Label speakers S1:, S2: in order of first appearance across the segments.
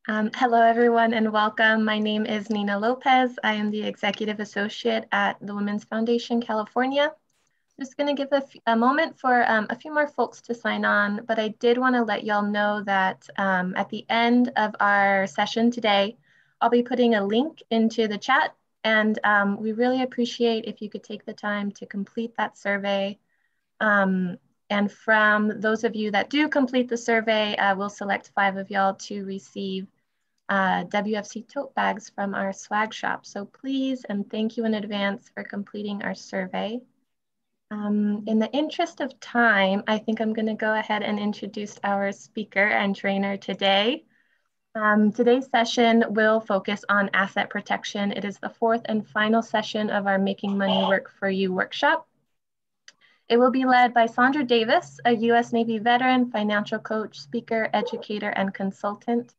S1: Hello, everyone, and welcome. My name is Nina Lopez. I am the Executive Associate at the Women's Foundation, California. Just going to give a moment for a few more folks to sign on, but I did want to let y'all know that at the end of our session today, I'll be putting a link into the chat, and we really appreciate if you could take the time to complete that survey. And from those of you that do complete the survey, we'll select 5 of y'all to receive WFC tote bags from our swag shop. So please and thank you in advance for completing our survey. In the interest of time, I think I'm going to go ahead and introduce our speaker and trainer today. Today's session will focus on asset protection. It is the 4th and final session of our Making Money Work for You workshop. It will be led by Saundra Davis, a U.S. Navy veteran, financial coach, speaker, educator, and consultant.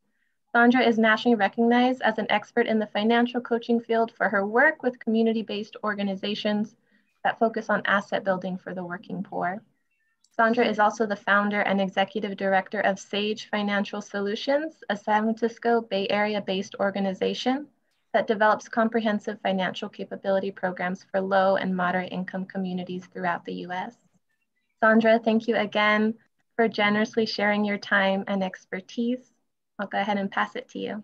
S1: Saundra is nationally recognized as an expert in the financial coaching field for her work with community-based organizations that focus on asset building for the working poor. Saundra is also the founder and executive director of Sage Financial Solutions, a San Francisco Bay Area-based organization that develops comprehensive financial capability programs for low and moderate income communities throughout the U.S. Saundra, thank you again for generously sharing your time and expertise. I'll go ahead and pass it to you.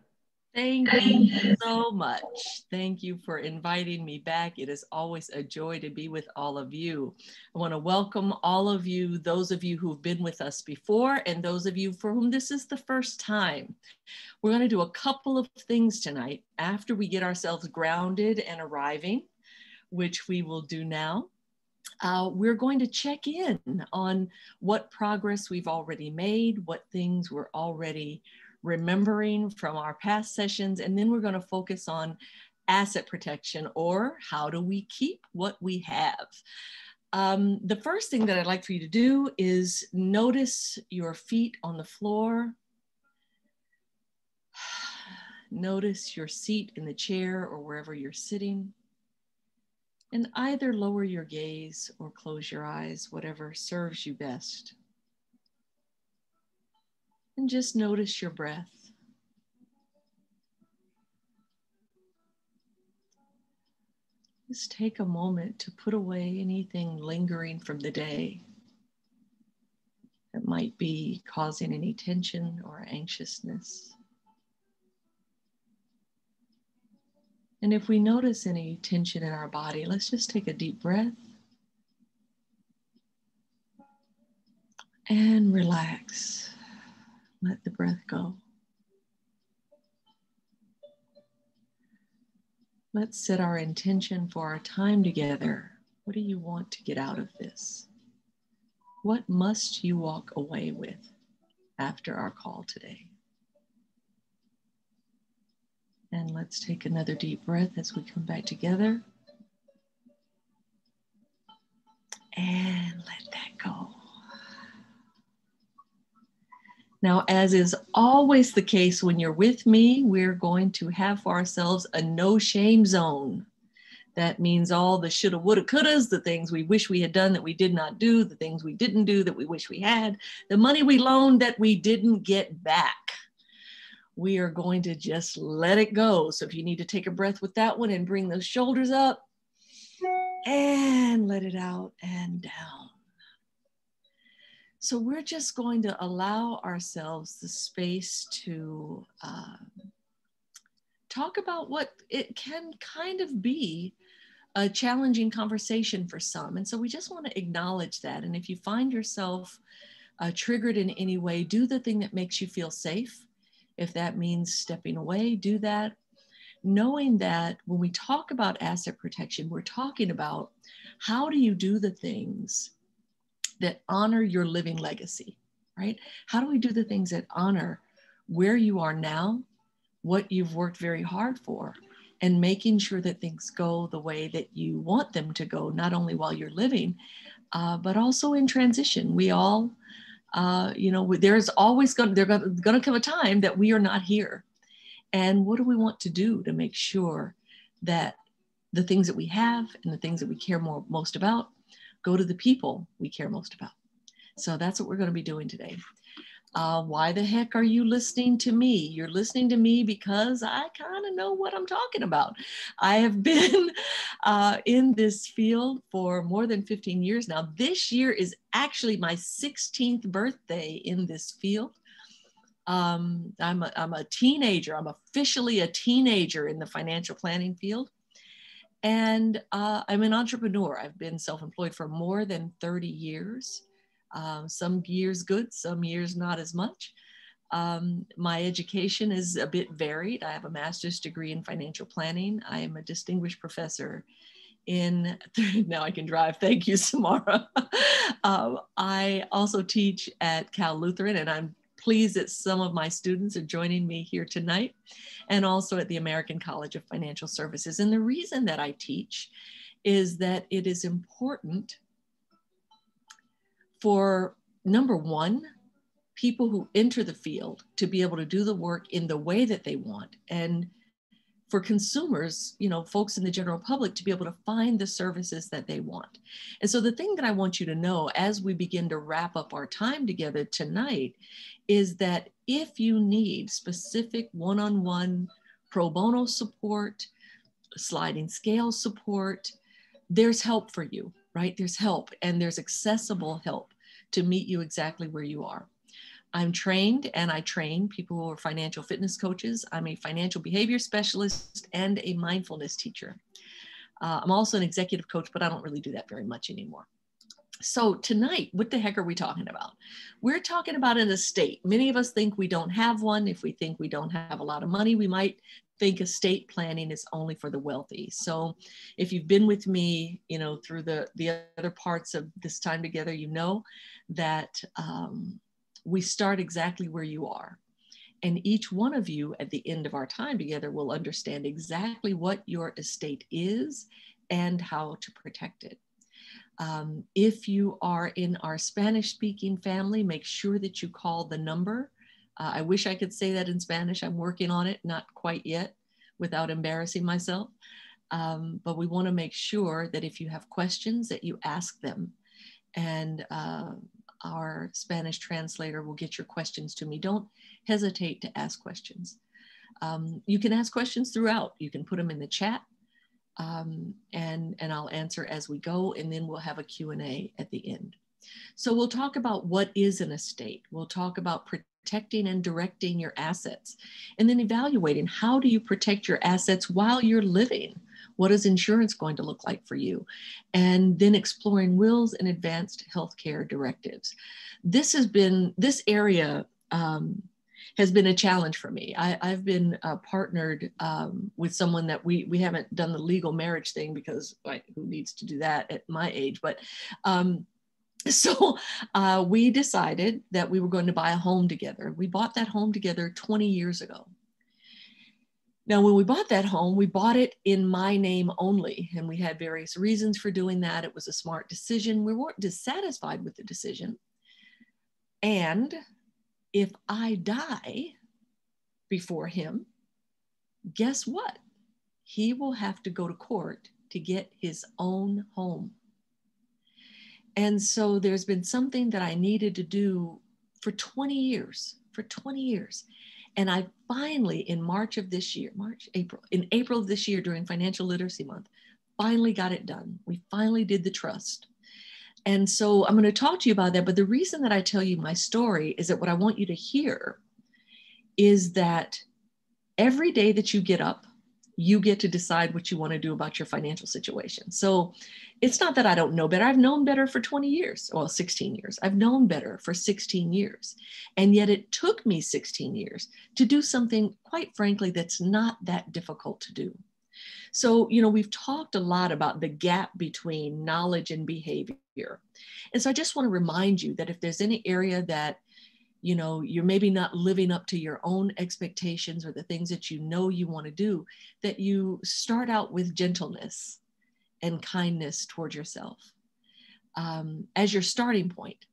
S2: Thank you so much. Thank you for inviting me back. It is always a joy to be with all of you. I want to welcome all of you, those of you who've been with us before, and those of you for whom this is the first time. We're going to do a couple of things tonight after we get ourselves grounded and arriving, which we will do now. We're going to check in on what progress we've already made, what things we're already remembering from our past sessions, and then we're going to focus on asset protection, or how do we keep what we have. The first thing that I'd like for you to do is notice your feet on the floor. Notice your seat in the chair or wherever you're sitting, and either lower your gaze or close your eyes, whatever serves you best. And just notice your breath. Just take a moment to put away anything lingering from the day that might be causing any tension or anxiousness. And if we notice any tension in our body, let's just take a deep breath and relax. Let the breath go. Let's set our intention for our time together. What do you want to get out of this? What must you walk away with after our call today? And let's take another deep breath as we come back together. And let that go. Now, as is always the case when you're with me, we're going to have for ourselves a no shame zone. That means all the shoulda, woulda, couldas, the things we wish we had done that we did not do, the things we didn't do that we wish we had, the money we loaned that we didn't get back. We are going to just let it go. So if you need to take a breath with that one and bring those shoulders up and let it out and down. So we're just going to allow ourselves the space to talk about what it can kind of be a challenging conversation for some. And so we just want to acknowledge that. And if you find yourself triggered in any way, do the thing that makes you feel safe. If that means stepping away, do that. Knowing that when we talk about asset protection, we're talking about how do you do the things that honor your living legacy, right? How do we do the things that honor where you are now, what you've worked very hard for, and making sure that things go the way that you want them to go, not only while you're living, but also in transition. We all, there's always going to come a time that we are not here. And what do we want to do to make sure that the things that we have and the things that we care most about go to the people we care most about? So that's what we're going to be doing today. Why the heck are you listening to me? You're listening to me because I kind of know what I'm talking about. I have been in this field for more than 15 years now. This year is actually my 16th birthday in this field. I'm a teenager. I'm officially a teenager in the financial planning field. And I'm an entrepreneur. I've been self-employed for more than 30 years. Some years good, some years not as much. My education is a bit varied. I have a master's degree in financial planning. I am a distinguished professor in, now I can drive, thank you, Samara. I also teach at Cal Lutheran, and I'm pleased that some of my students are joining me here tonight, and also at the American College of Financial Services. And the reason that I teach is that it is important for, number one, people who enter the field to be able to do the work in the way that they want, and for consumers, you know, folks in the general public, to be able to find the services that they want. And so the thing that I want you to know as we begin to wrap up our time together tonight is that if you need specific one-on-one pro bono support, sliding scale support, there's help for you, right? There's help, and there's accessible help to meet you exactly where you are. I'm trained, and I train people who are financial fitness coaches. I'm a financial behavior specialist and a mindfulness teacher. I'm also an executive coach, but I don't really do that very much anymore. So tonight, what the heck are we talking about? We're talking about an estate. Many of us think we don't have one. If we think we don't have a lot of money, we might think estate planning is only for the wealthy. So if you've been with me, you know, through the other parts of this time together, you know that we start exactly where you are. And each one of you at the end of our time together will understand exactly what your estate is and how to protect it. If you are in our Spanish-speaking family, make sure that you call the number. I wish I could say that in Spanish. I'm working on it, not quite yet, without embarrassing myself. But we want to make sure that if you have questions, that you ask them. And our Spanish translator will get your questions to me. Don't hesitate to ask questions. You can ask questions throughout. You can put them in the chat, and I'll answer as we go, and then we'll have a Q&A at the end. So we'll talk about what is an estate. We'll talk about protecting and directing your assets, and then evaluating how do you protect your assets while you're living. What is insurance going to look like for you? And then exploring wills and advanced healthcare directives. This area has been a challenge for me. I've been partnered with someone that we haven't done the legal marriage thing because who needs to do that at my age? But so we decided that we were going to buy a home together. We bought that home together 20 years ago. Now, when we bought that home, we bought it in my name only, and we had various reasons for doing that. It was a smart decision. We weren't dissatisfied with the decision. And if I die before him, guess what? He will have to go to court to get his own home. And so there's been something that I needed to do for 20 years. And I finally, in in April of this year during Financial Literacy Month, finally got it done. We finally did the trust. And so I'm going to talk to you about that. But the reason that I tell you my story is that what I want you to hear is that every day that you get up, you get to decide what you want to do about your financial situation. So it's not that I don't know better. I've known better for 20 years, well, 16 years. I've known better for 16 years. And yet it took me 16 years to do something, quite frankly, that's not that difficult to do. So, you know, we've talked a lot about the gap between knowledge and behavior. And so I just want to remind you that if there's any area that, you know, you're maybe not living up to your own expectations or the things that you know you want to do, that you start out with gentleness and kindness towards yourself as your starting point,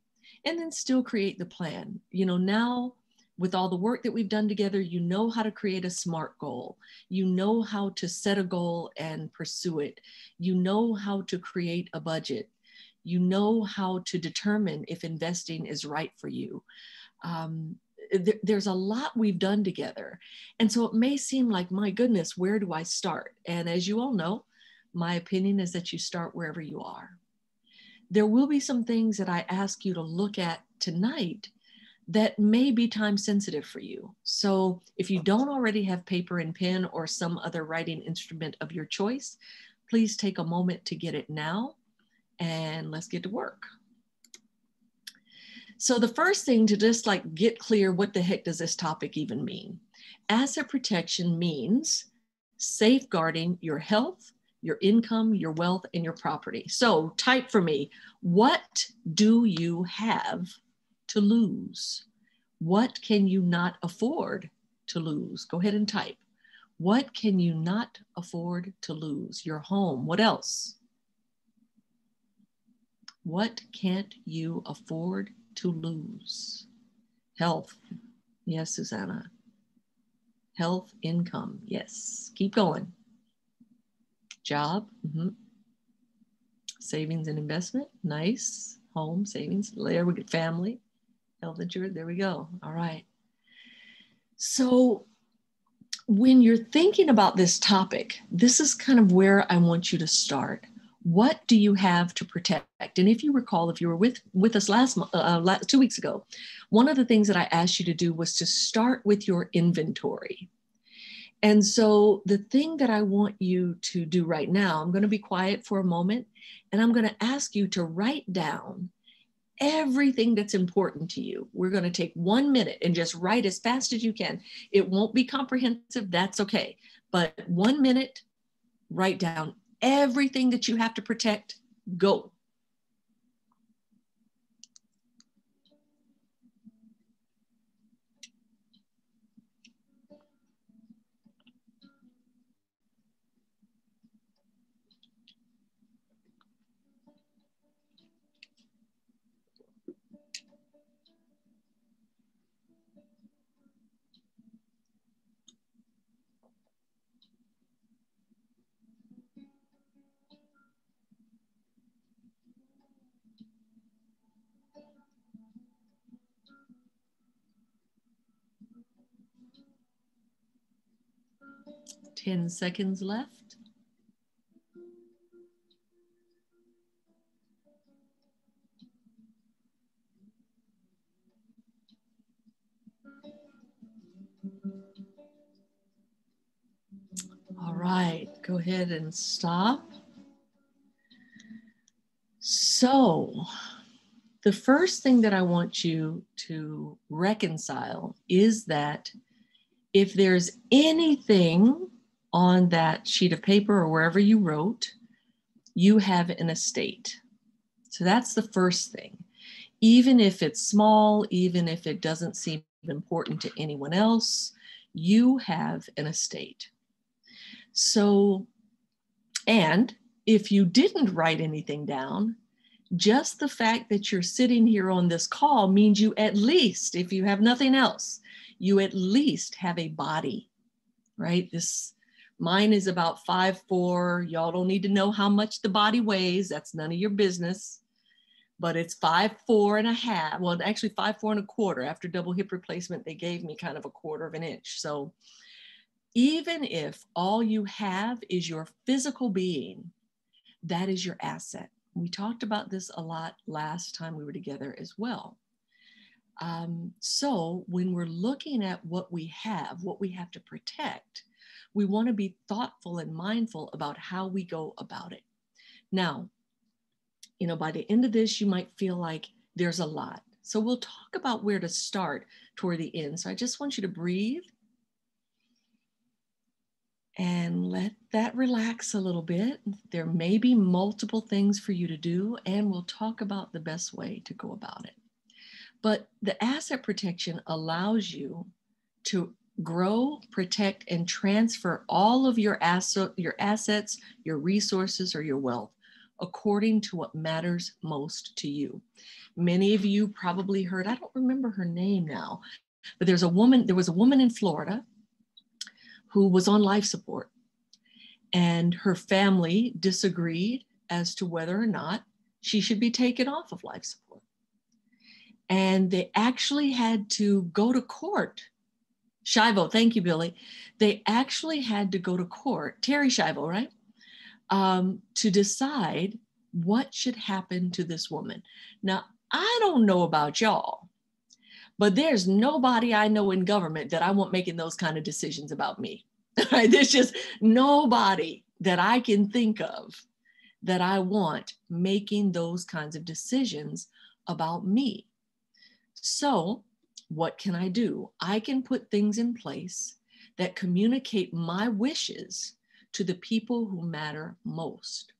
S2: and then still create the plan. You know, now with all the work that we've done together, you know how to create a SMART goal. You know how to set a goal and pursue it. You know how to create a budget. You know how to determine if investing is right for you. There's a lot we've done together. And so it may seem like, my goodness, where do I start? And as you all know, my opinion is that you start wherever you are. There will be some things that I ask you to look at tonight that may be time sensitive for you. So if you don't already have paper and pen or some other writing instrument of your choice, please take a moment to get it now, and let's get to work. So the first thing, to just like get clear, what the heck does this topic even mean? Asset protection means safeguarding your health, your income, your wealth, and your property. So type for me, what do you have to lose? What can you not afford to lose? Go ahead and type. What can you not afford to lose? Your home. What else? What can't you afford to lose? Health. Yes, Susanna. Health, income. Yes. Keep going. Job. Savings and investment. Nice. Home, savings. There we get family. Health insurance. There we go. All right. So when you're thinking about this topic, this is kind of where I want you to start. What do you have to protect? And if you recall, if you were with us last 2 weeks ago, one of the things that I asked you to do was to start with your inventory. And so the thing that I want you to do right now, I'm going to be quiet for a moment, and I'm going to ask you to write down everything that's important to you. We're going to take 1 minute and just write as fast as you can. It won't be comprehensive. That's okay. But 1 minute, write down everything that you have to protect. Go. Ten seconds left. All right, go ahead and stop. So the first thing that I want you to reconcile is that if there's anything on that sheet of paper or wherever you wrote, you have an estate. So that's the first thing. Even if it's small, even if it doesn't seem important to anyone else, you have an estate. So, and if you didn't write anything down, just the fact that you're sitting here on this call means you at least, if you have nothing else, you at least have a body, right? Mine is about 5'4". Y'all don't need to know how much the body weighs. That's none of your business. But it's 5'4.5". Well, actually 5'4.25". After double hip replacement, they gave me kind of a 1/4 of an inch. So even if all you have is your physical being, that is your asset. We talked about this a lot last time we were together as well. So when we're looking at what we have to protect, we want to be thoughtful and mindful about how we go about it. Now, by the end of this, you might feel like there's a lot. So we'll talk about where to start toward the end. So I just want you to breathe and let that relax a little bit. There may be multiple things for you to do, and we'll talk about the best way to go about it. But the asset protection allows you to grow, protect, and transfer all of your assets, your resources, or your wealth according to what matters most to you. Many of you probably heard, I don't remember her name now, but there was a woman in Florida who was on life support, and her family disagreed as to whether or not she should be taken off of life support. And they actually had to go to court. Shivo, thank you, Billy. They actually had to go to court, Terry Shivo, right? To decide what should happen to this woman. Now, I don't know about y'all, but there's nobody I know in government that I want making those kind of decisions about me. Right? There's just nobody that I can think of that I want making those kinds of decisions about me. So, what can I do? I can put things in place that communicate my wishes to the people who matter most.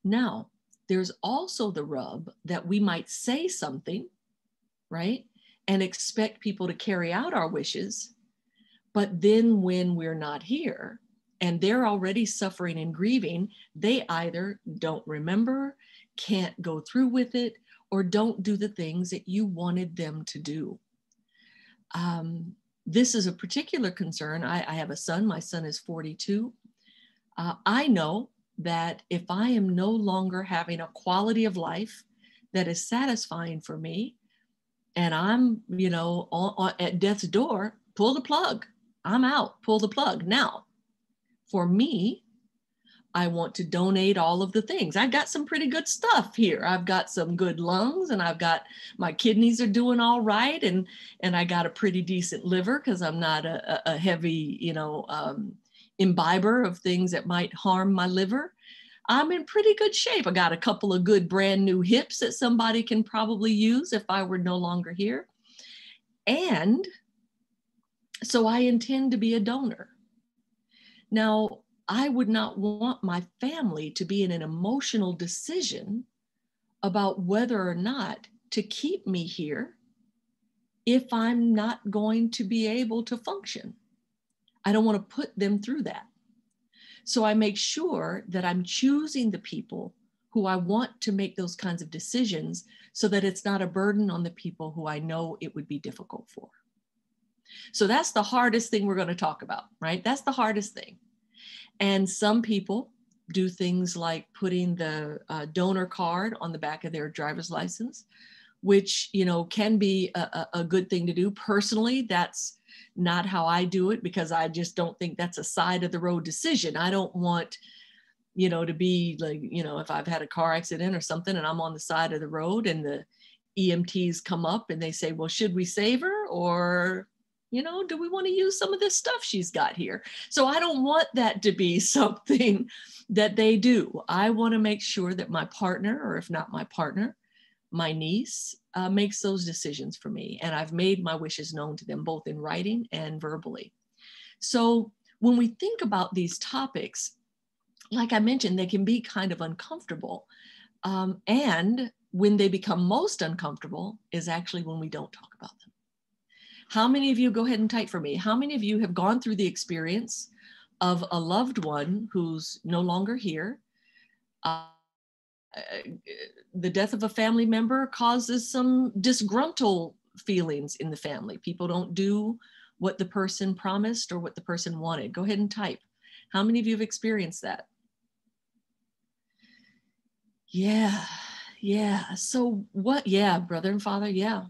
S2: Now, there's also the rub that we might say something, right? And expect people to carry out our wishes. But then when we're not here and they're already suffering and grieving, they either don't remember, can't go through with it, or don't do the things that you wanted them to do. This is a particular concern. I have a son. My son is 42. I know that if I am no longer having a quality of life that is satisfying for me, and I'm, at death's door, pull the plug. I'm out, pull the plug. Now, for me, I want to donate all of the things. I got some pretty good stuff here. I've got some good lungs, and I've got, my kidneys are doing all right. And I got a pretty decent liver because I'm not a heavy, imbiber of things that might harm my liver. I'm in pretty good shape. I got a couple of good brand new hips that somebody can probably use if I were no longer here. And so I intend to be a donor. Now, I would not want my family to be in an emotional decision about whether or not to keep me here if I'm not going to be able to function. I don't want to put them through that. So I make sure that I'm choosing the people who I want to make those kinds of decisions so that it's not a burden on the people who I know it would be difficult for. So that's the hardest thing we're going to talk about, right? That's the hardest thing. And some people do things like putting the donor card on the back of their driver's license, which, can be a good thing to do. Personally, that's not how I do it because I just don't think that's a side of the road decision. I don't want, to be like, if I've had a car accident or something and I'm on the side of the road and the EMTs come up and they say, well, should we save her or, do we want to use some of this stuff she's got here? So I don't want that to be something that they do. I want to make sure that my partner, or if not my partner, my niece makes those decisions for me. And I've made my wishes known to them, both in writing and verbally. So when we think about these topics, like I mentioned, they can be kind of uncomfortable. And when they become most uncomfortable is actually when we don't talk about them. How many of you, go ahead and type for me, how many of you have gone through the experience of a loved one who's no longer here? The death of a family member causes some disgruntled feelings in the family. People don't do what the person promised or what the person wanted. Go ahead and type. How many of you have experienced that? Yeah. So what, brother and father, yeah.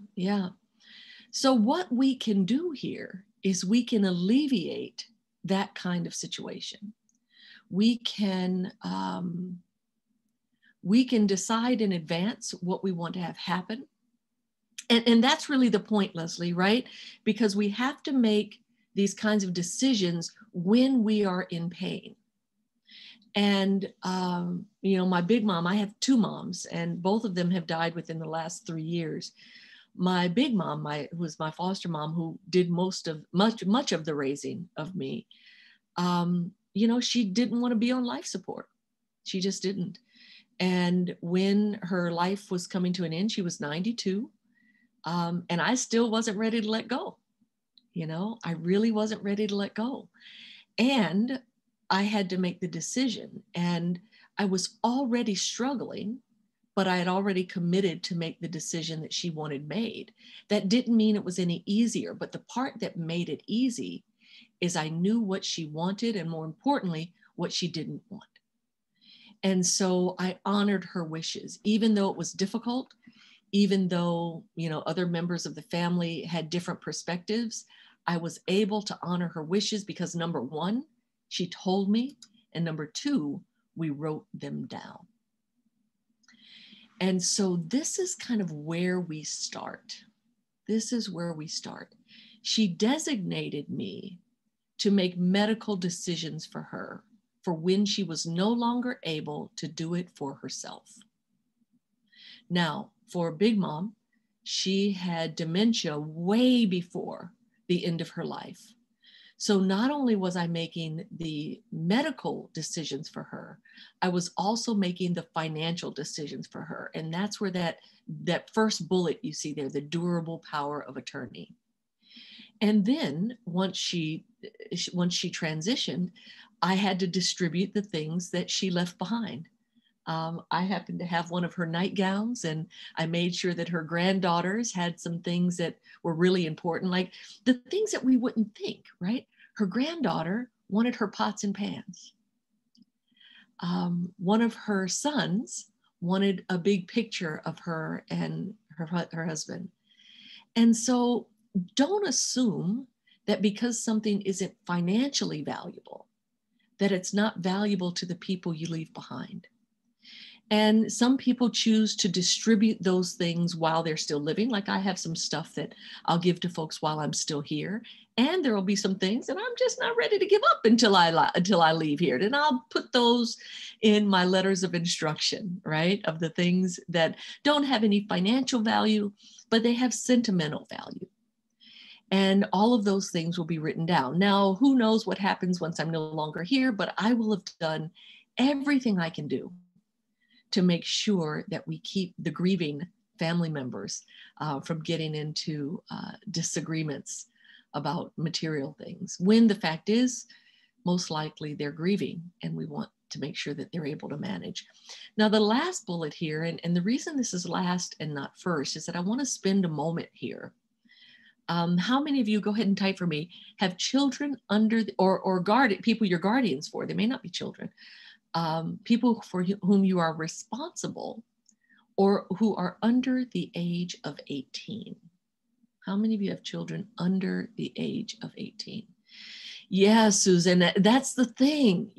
S2: So what we can do here is we can alleviate that kind of situation. We can decide in advance what we want to have happen. And that's really the point, Leslie, right? Because we have to make these kinds of decisions when we are in pain. And, my big mom, I have two moms, and both of them have died within the last 3 years. My big mom, was my foster mom, who did much of the raising of me. She didn't want to be on life support. She just didn't. And when her life was coming to an end, she was 92. And I still wasn't ready to let go. I really wasn't ready to let go. And I had to make the decision. And I was already struggling, but I had already committed to make the decision that she wanted made. That didn't mean it was any easier, but the part that made it easy is I knew what she wanted, and more importantly, what she didn't want. And so I honored her wishes, even though it was difficult, even though, other members of the family had different perspectives, I was able to honor her wishes because number one, she told me, and number two, we wrote them down. And so this is kind of where we start. This is where we start. She designated me to make medical decisions for her for when she was no longer able to do it for herself. Now, for Big Mom, she had dementia way before the end of her life. So not only was I making the medical decisions for her, I was also making the financial decisions for her. And that's where that first bullet you see there, the durable power of attorney. And then once she transitioned, I had to distribute the things that she left behind. I happened to have one of her nightgowns, and I made sure that her granddaughters had some things that were really important, like the things that we wouldn't think, right? Her granddaughter wanted her pots and pans. One of her sons wanted a big picture of her and her husband. And so don't assume that because something isn't financially valuable, that it's not valuable to the people you leave behind. And some people choose to distribute those things while they're still living. Like I have some stuff that I'll give to folks while I'm still here. And there will be some things that I'm just not ready to give up until I leave here. And I'll put those in my letters of instruction, right? Of the things that don't have any financial value, but they have sentimental value. And all of those things will be written down. Now, who knows what happens once I'm no longer here, but I will have done everything I can do to make sure that we keep the grieving family members from getting into disagreements about material things, when the fact is, most likely they're grieving, and we want to make sure that they're able to manage. Now, the last bullet here, and the reason this is last and not first, is that I want to spend a moment here. How many of you, go ahead and type for me, have children under or people you're guardians for? They may not be children. People for whom you are responsible or who are under the age of 18. How many of you have children under the age of 18? Yeah, Susan, that's the thing,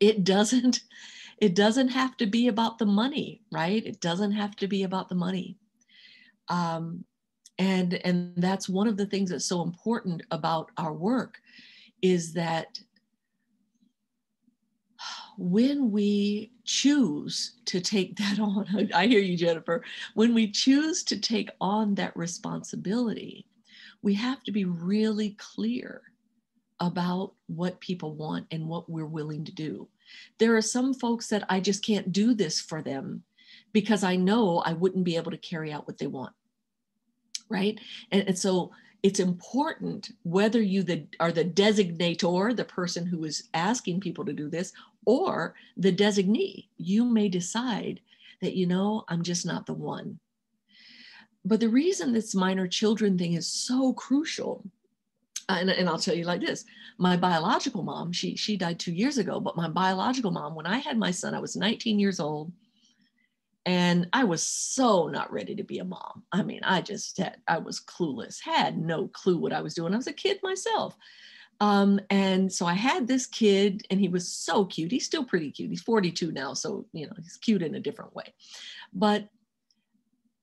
S2: it doesn't have to be about the money, right? It doesn't have to be about the money. And that's one of the things that's so important about our work, is that when we choose to take that on, I hear you, Jennifer, when we choose to take on that responsibility, we have to be really clear about what people want and what we're willing to do. There are some folks that I just can't do this for them because I know I wouldn't be able to carry out what they want, right? And so it's important, whether you are the designator, the person who is asking people to do this, or the designee, you may decide that, I'm just not the one. But the reason this minor children thing is so crucial, and I'll tell you like this, my biological mom, she died 2 years ago, but my biological mom, when I had my son, I was 19 years old. And I was so not ready to be a mom. I mean, I was clueless, had no clue what I was doing. I was a kid myself. And so I had this kid, and he was so cute. He's still pretty cute. He's 42 now. So, he's cute in a different way. But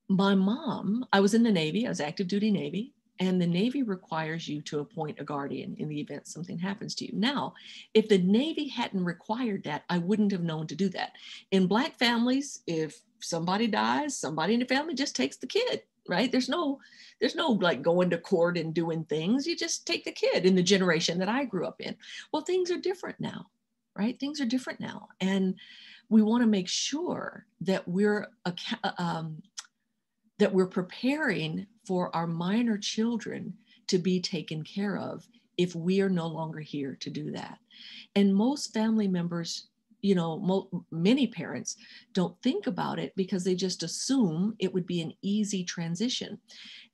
S2: my mom, I was in the Navy. I was active duty Navy. And the Navy requires you to appoint a guardian in the event something happens to you. Now, if the Navy hadn't required that, I wouldn't have known to do that. In Black families, if somebody dies, somebody in the family just takes the kid, right? There's no like going to court and doing things. You just take the kid. In the generation that I grew up in. Well, things are different now, right? Things are different now. And we want to make sure that we're preparing for our minor children to be taken care of if we are no longer here to do that. And most family members, many parents don't think about it because they just assume it would be an easy transition.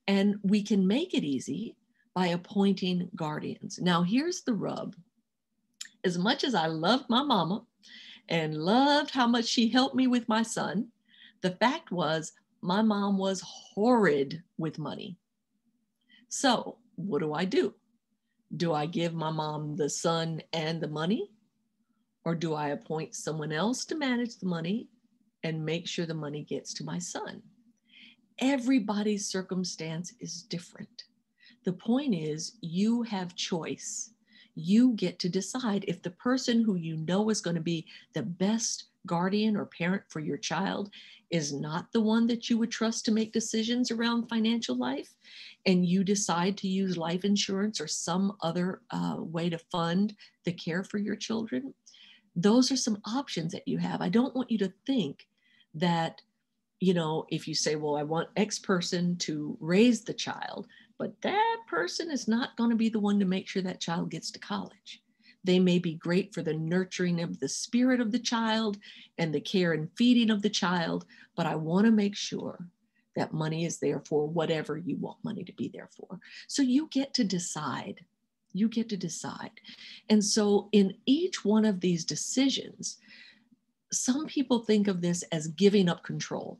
S2: And we can make it easy by appointing guardians. Now, here's the rub. As much as I loved my mama and loved how much she helped me with my son, The fact was, my mom was horrid with money. So what do? Do I give my mom the son and the money? Or do I appoint someone else to manage the money and make sure the money gets to my son? Everybody's circumstance is different. The point is, you have choice. You get to decide if the person who you know is going to be the best guardian or parent for your child is not the one that you would trust to make decisions around financial life, and you decide to use life insurance or some other way to fund the care for your children. Those are some options that you have. I don't want you to think that, if you say, well, I want X person to raise the child, but that person is not going to be the one to make sure that child gets to college. They may be great for the nurturing of the spirit of the child and the care and feeding of the child, but I want to make sure that money is there for whatever you want money to be there for. So you get to decide. You get to decide. And so in each one of these decisions, some people think of this as giving up control.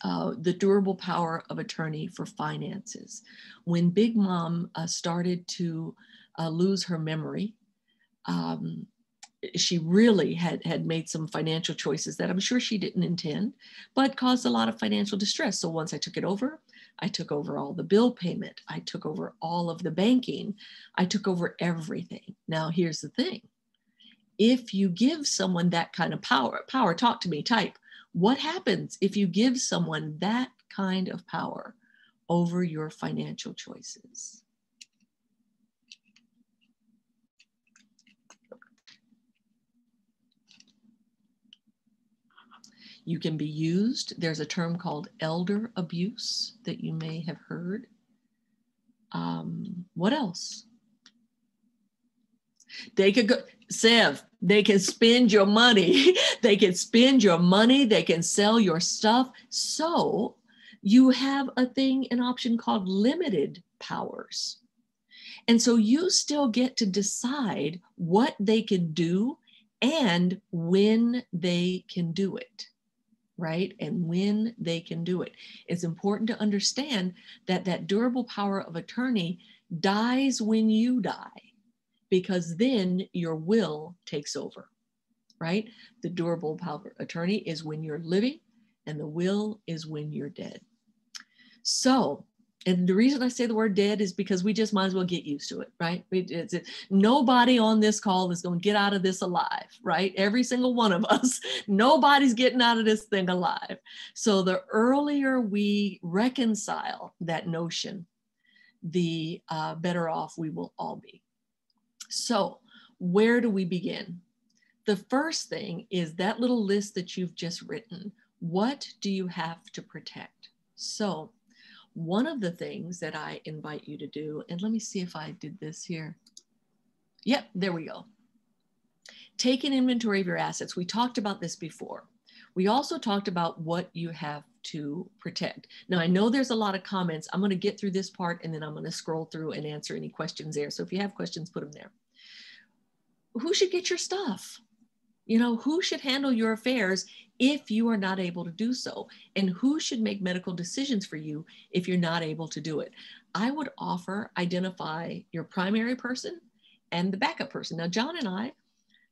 S2: The durable power of attorney for finances. When Big Mom started to lose her memory, she really had made some financial choices that I'm sure she didn't intend, but caused a lot of financial distress. So once I took over all the bill payment. I took over all of the banking. I took over everything. Now, here's the thing. If you give someone that kind of power, talk to me, type, what happens if you give someone that kind of power over your financial choices? You can be used. There's a term called elder abuse that you may have heard. What else? They could go, Sev, they can spend your money. They can spend your money. They can sell your stuff. So you have an option called limited powers. And so you still get to decide what they can do and when they can do it. Right? And when they can do it. It's important to understand that that durable power of attorney dies when you die, because then your will takes over, right? The durable power of attorney is when you're living, and the will is when you're dead. So, and the reason I say the word dead is because we just might as well get used to it, right? Nobody on this call is going to get out of this alive, right? Every single one of us, nobody's getting out of this thing alive. So the earlier we reconcile that notion, the better off we will all be. So where do we begin? The first thing is that little list that you've just written. What do you have to protect? So one of the things that I invite you to do, and let me see if I did this here. Yep, there we go. Take an inventory of your assets. We talked about this before. We also talked about what you have to protect. Now, I know there's a lot of comments. I'm going to get through this part, and then I'm going to scroll through and answer any questions there. So if you have questions, put them there. Who should get your stuff? Who should handle your affairs if you are not able to do so? And who should make medical decisions for you if you're not able to do it? I would identify your primary person and the backup person. Now, John and I,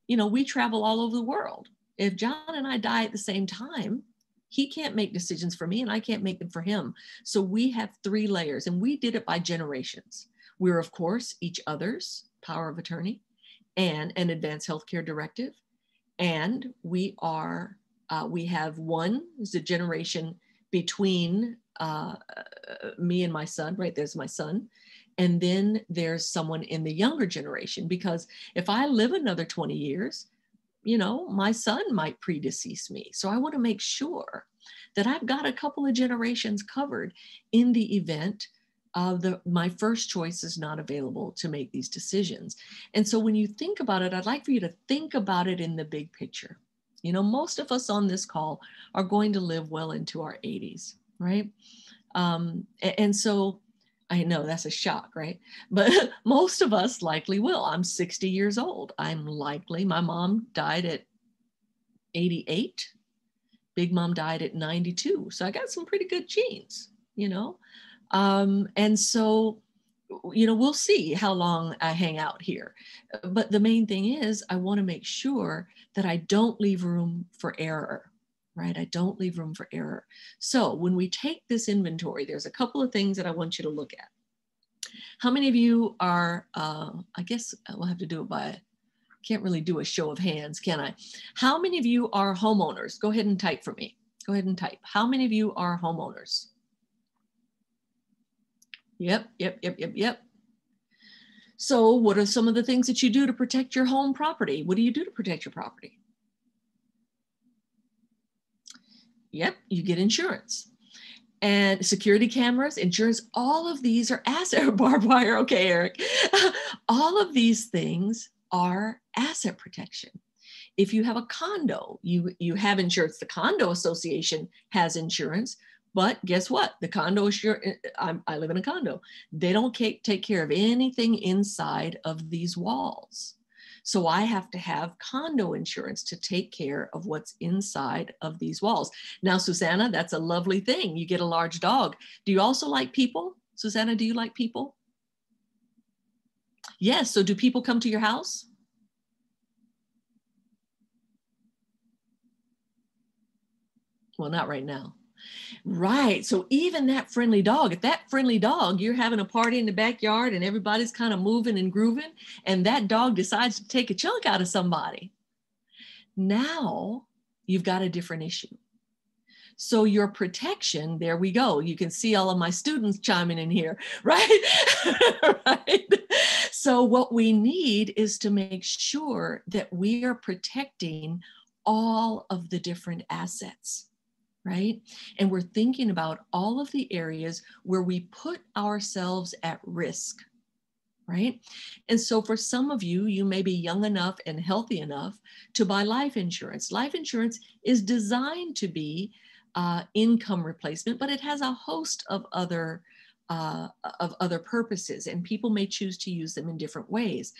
S2: we travel all over the world. If John and I die at the same time, he can't make decisions for me and I can't make them for him. So we have 3 layers, and we did it by generations. We're, of course, each other's power of attorney and an advanced healthcare directive. And we have one is a generation between me and my son, right? There's my son. And then there's someone in the younger generation, because if I live another 20 years, my son might predecease me. So I want to make sure that I've got a couple of generations covered in the event my first choice is not available to make these decisions. And so when you think about it, I'd like for you to think about it in the big picture. Most of us on this call are going to live well into our 80s, right? And so I know that's a shock, right? But most of us likely will. I'm 60 years old. My mom died at 88. Big Mom died at 92. So I got some pretty good genes, you know? And so, you know, we'll see how long I hang out here. But the main thing is I want to make sure that I don't leave room for error, right? I don't leave room for error. So when we take this inventory, there's a couple of things that I want you to look at. How many of you are, I guess we'll have to do it by, can't really do a show of hands, can I? How many of you are homeowners? Go ahead and type for me. Go ahead and type. How many of you are homeowners? Yep. So what are some of the things that you do to protect your home property? What do you do to protect your property? Yep, you get insurance. And security cameras, insurance, all of these are asset, barbed wire, okay, Eric. All of these things are asset protection. If you have a condo, you have insurance. The condo association has insurance, but guess what? The condo, I live in a condo. They don't take care of anything inside of these walls. So I have to have condo insurance to take care of what's inside of these walls. Now, Susanna, that's a lovely thing. You get a large dog. Do you also like people? Susanna, do you like people? Yes. So do people come to your house? Well, not right now. Right. So even that friendly dog, if that friendly dog, you're having a party in the backyard and everybody's kind of moving and grooving, and that dog decides to take a chunk out of somebody, now you've got a different issue. So your protection, there we go. You can see all of my students chiming in here, right? Right. So what we need is to make sure that we are protecting all of the different assets, right? And we're thinking about all of the areas where we put ourselves at risk, right? And so for some of you, you may be young enough and healthy enough to buy life insurance. Life insurance is designed to be income replacement, but it has a host of other purposes, and people may choose to use them in different ways.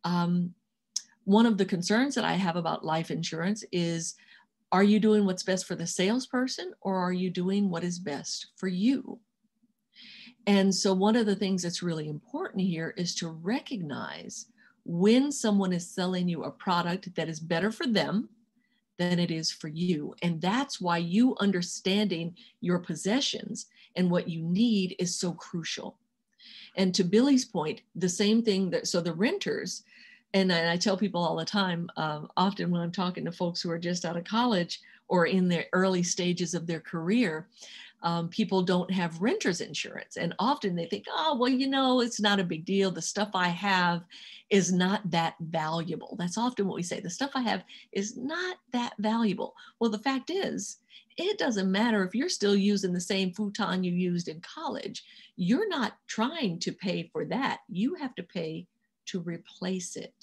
S2: One of the concerns that I have about life insurance is, are you doing what's best for the salesperson, or are you doing what is best for you? And so one of the things that's really important here is to recognize when someone is selling you a product that is better for them than it is for you. And that's why you understanding your possessions and what you need is so crucial. And to Billy's point, the same thing so the renters, and I tell people all the time, often when I'm talking to folks who are just out of college or in the early stages of their career, people don't have renter's insurance. And often they think, oh, well, you know, it's not a big deal. The stuff I have is not that valuable. That's often what we say. The stuff I have is not that valuable. Well, the fact is, it doesn't matter if you're still using the same futon you used in college. You're not trying to pay for that. You have to pay to replace it.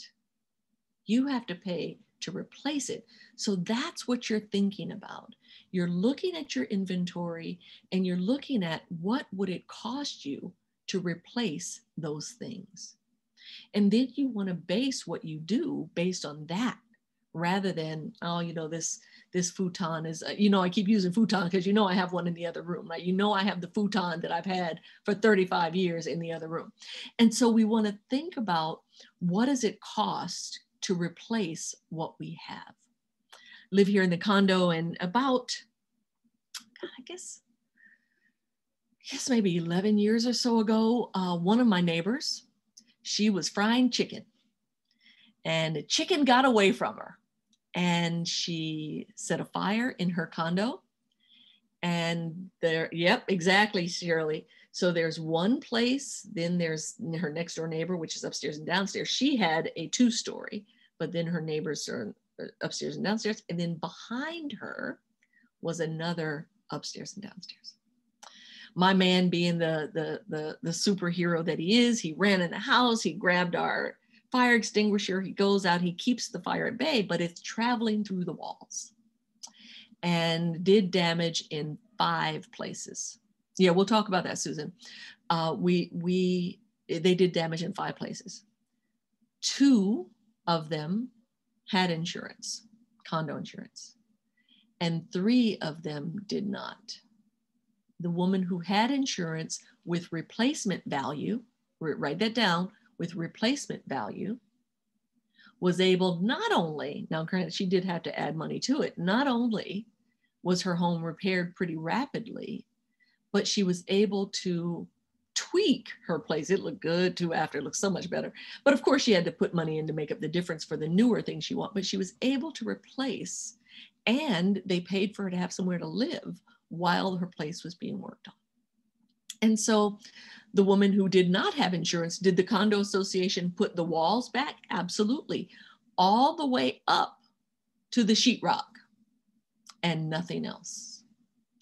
S2: You have to pay to replace it. So that's what you're thinking about. You're looking at your inventory and you're looking at what would it cost you to replace those things. And then you want to base what you do based on that, rather than, oh, you know, this futon is, you know, I keep using futon because, you know, I have one in the other room, right? You know, I have the futon that I've had for 35 years in the other room. And so we want to think about, what does it cost to replace what we have? Live here in the condo, and about, I guess maybe 11 years or so ago, one of my neighbors, she was frying chicken, and the chicken got away from her, and she set a fire in her condo. And there, yep, exactly, Shirley. So there's one place, then there's her next door neighbor, which is upstairs and downstairs. She had a 2-story, but then her neighbors are upstairs and downstairs. And then behind her was another upstairs and downstairs. My man, being the superhero that he is, he ran in the house, he grabbed our fire extinguisher, he goes out, he keeps the fire at bay, but it's traveling through the walls and did damage in 5 places. Yeah, we'll talk about that, Susan. They did damage in 5 places. 2 of them had insurance, condo insurance. and 3 of them did not. The woman who had insurance with replacement value, write that down, with replacement value, was able not only, now granted she did have to add money to it, not only was her home repaired pretty rapidly, but she was able to tweak her place. It looked good too after, it looked so much better. But of course she had to put money in to make up the difference for the newer things she wanted, but she was able to replace, and they paid for her to have somewhere to live while her place was being worked on. And so the woman who did not have insurance, did the condo association put the walls back? Absolutely. All the way up to the sheetrock, and nothing else,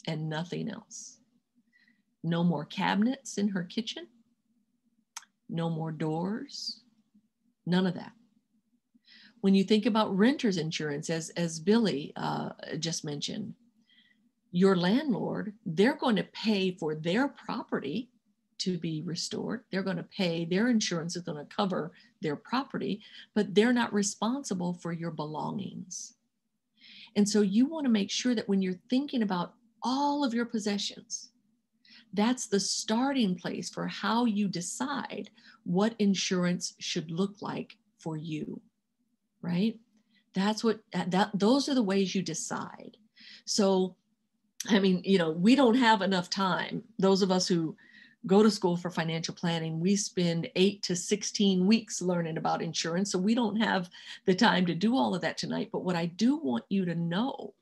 S2: and nothing else. No more cabinets in her kitchen, no more doors, none of that. When you think about renter's insurance, as Billy just mentioned, your landlord, they're going to pay for their property to be restored. They're going to pay, their insurance is going to cover their property, but they're not responsible for your belongings. And so you want to make sure that when you're thinking about all of your possessions, that's the starting place for how you decide what insurance should look like for you, right? Those are the ways you decide. So, I mean, we don't have enough time. Those of us who go to school for financial planning, we spend 8 to 16 weeks learning about insurance. So we don't have the time to do all of that tonight. But what I do want you to know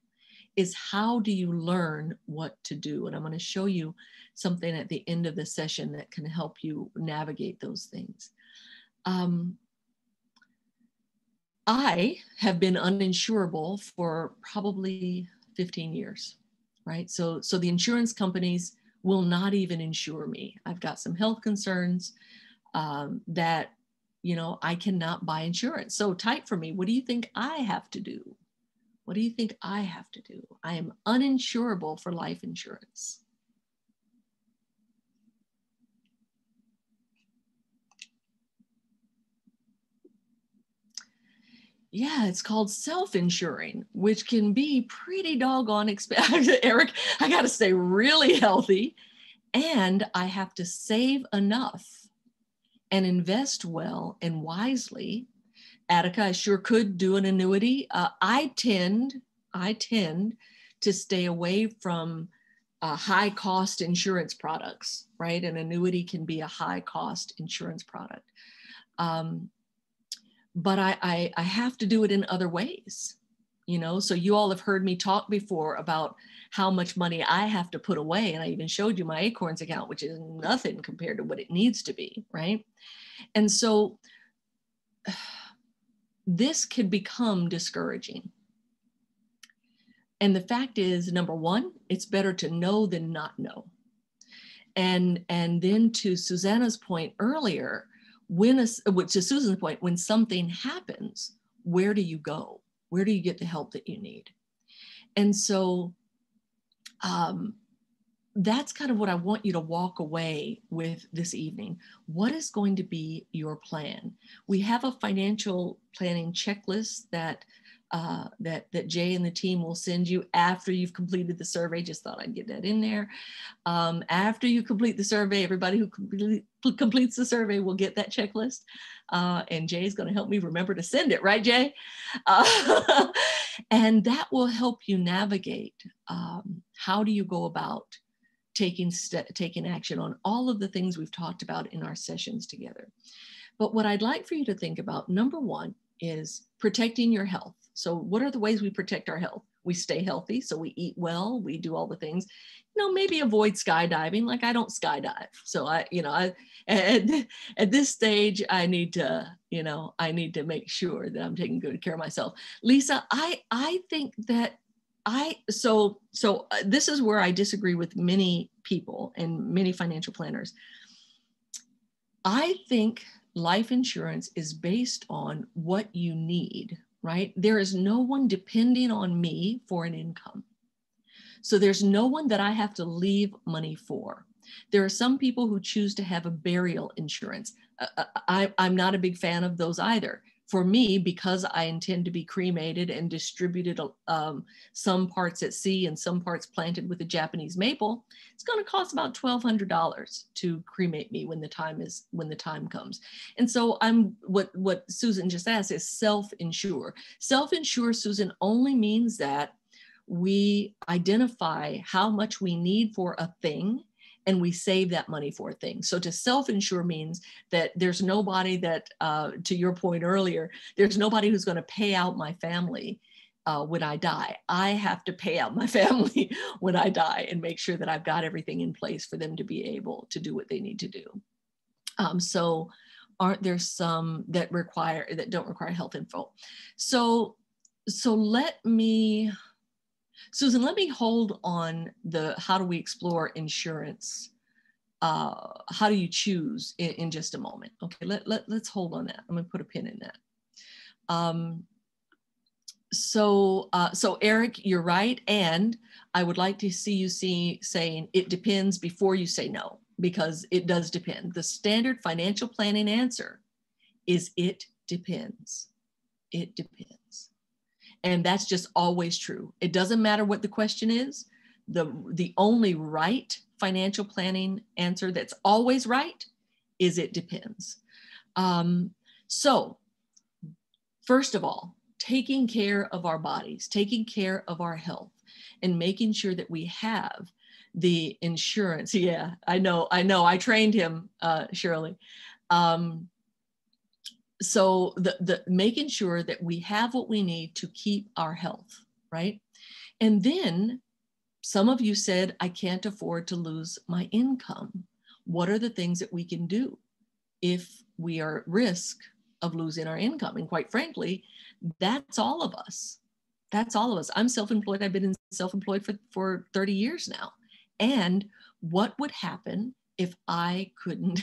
S2: is, how do you learn what to do? And I'm going to show you something at the end of the session that can help you navigate those things. I have been uninsurable for probably 15 years, right? So the insurance companies will not even insure me. I've got some health concerns that, I cannot buy insurance. So tight for me. What do you think I have to do? What do you think I have to do? I am uninsurable for life insurance. Yeah, it's called self-insuring, which can be pretty doggone expensive. Eric, I got to stay really healthy, and I have to save enough and invest well and wisely. Attica, I sure could do an annuity. I tend to stay away from high cost insurance products, right? An annuity can be a high cost insurance product. But I have to do it in other ways, so you all have heard me talk before about how much money I have to put away. And I even showed you my Acorns account, which is nothing compared to what it needs to be, right? And so this could become discouraging. And the fact is, number one, it's better to know than not know. And then to Susanna's point earlier, to Susan's point, when something happens, where do you go? Where do you get the help that you need? And so that's kind of what I want you to walk away with this evening. What is going to be your plan? We have a financial planning checklist that Jay and the team will send you after you've completed the survey. Just thought I'd get that in there. After you complete the survey, everybody who completes the survey will get that checklist. And Jay's going to help me remember to send it, right, Jay? And that will help you navigate how do you go about taking action on all of the things we've talked about in our sessions together. But what I'd like for you to think about, number one, is protecting your health. So what are the ways we protect our health? We stay healthy, so we eat well, we do all the things. Maybe avoid skydiving. Like, I don't skydive. So at this stage, I need to make sure that I'm taking good care of myself. Lisa, I think that so this is where I disagree with many people and many financial planners. I think life insurance is based on what you need, right? There is no one depending on me for an income. So there's no one that I have to leave money for. There are some people who choose to have a burial insurance. I'm not a big fan of those either. For me, because I intend to be cremated and distributed some parts at sea and some parts planted with a Japanese maple, it's going to cost about $1,200 to cremate me when the time comes. And so what Susan just asked is self-insure. Self-insure, Susan, only means that we identify how much we need for a thing and we save that money for a thing. So to self-insure means that there's nobody that, to your point earlier, there's nobody who's going to pay out my family when I die. I have to pay out my family when I die and make sure that I've got everything in place for them to be able to do what they need to do. So aren't there some that don't require health info? So Susan, let me hold on the how do we explore insurance? How do you choose in just a moment? Okay, let's hold on that. I'm going to put a pin in that. So Eric, you're right. And I would like to see you saying it depends before you say no, because it does depend. The standard financial planning answer is it depends. It depends. And that's just always true. It doesn't matter what the question is. The only right financial planning answer that's always right is it depends. So first of all, taking care of our bodies, taking care of our health, and making sure that we have the insurance. Yeah, I know. I trained him, Shirley. So the making sure that we have what we need to keep our health, right? And then some of you said, I can't afford to lose my income. What are the things that we can do if we are at risk of losing our income? And quite frankly, that's all of us. That's all of us. I'm self-employed. I've been self-employed for 30 years now. And what would happen if I couldn't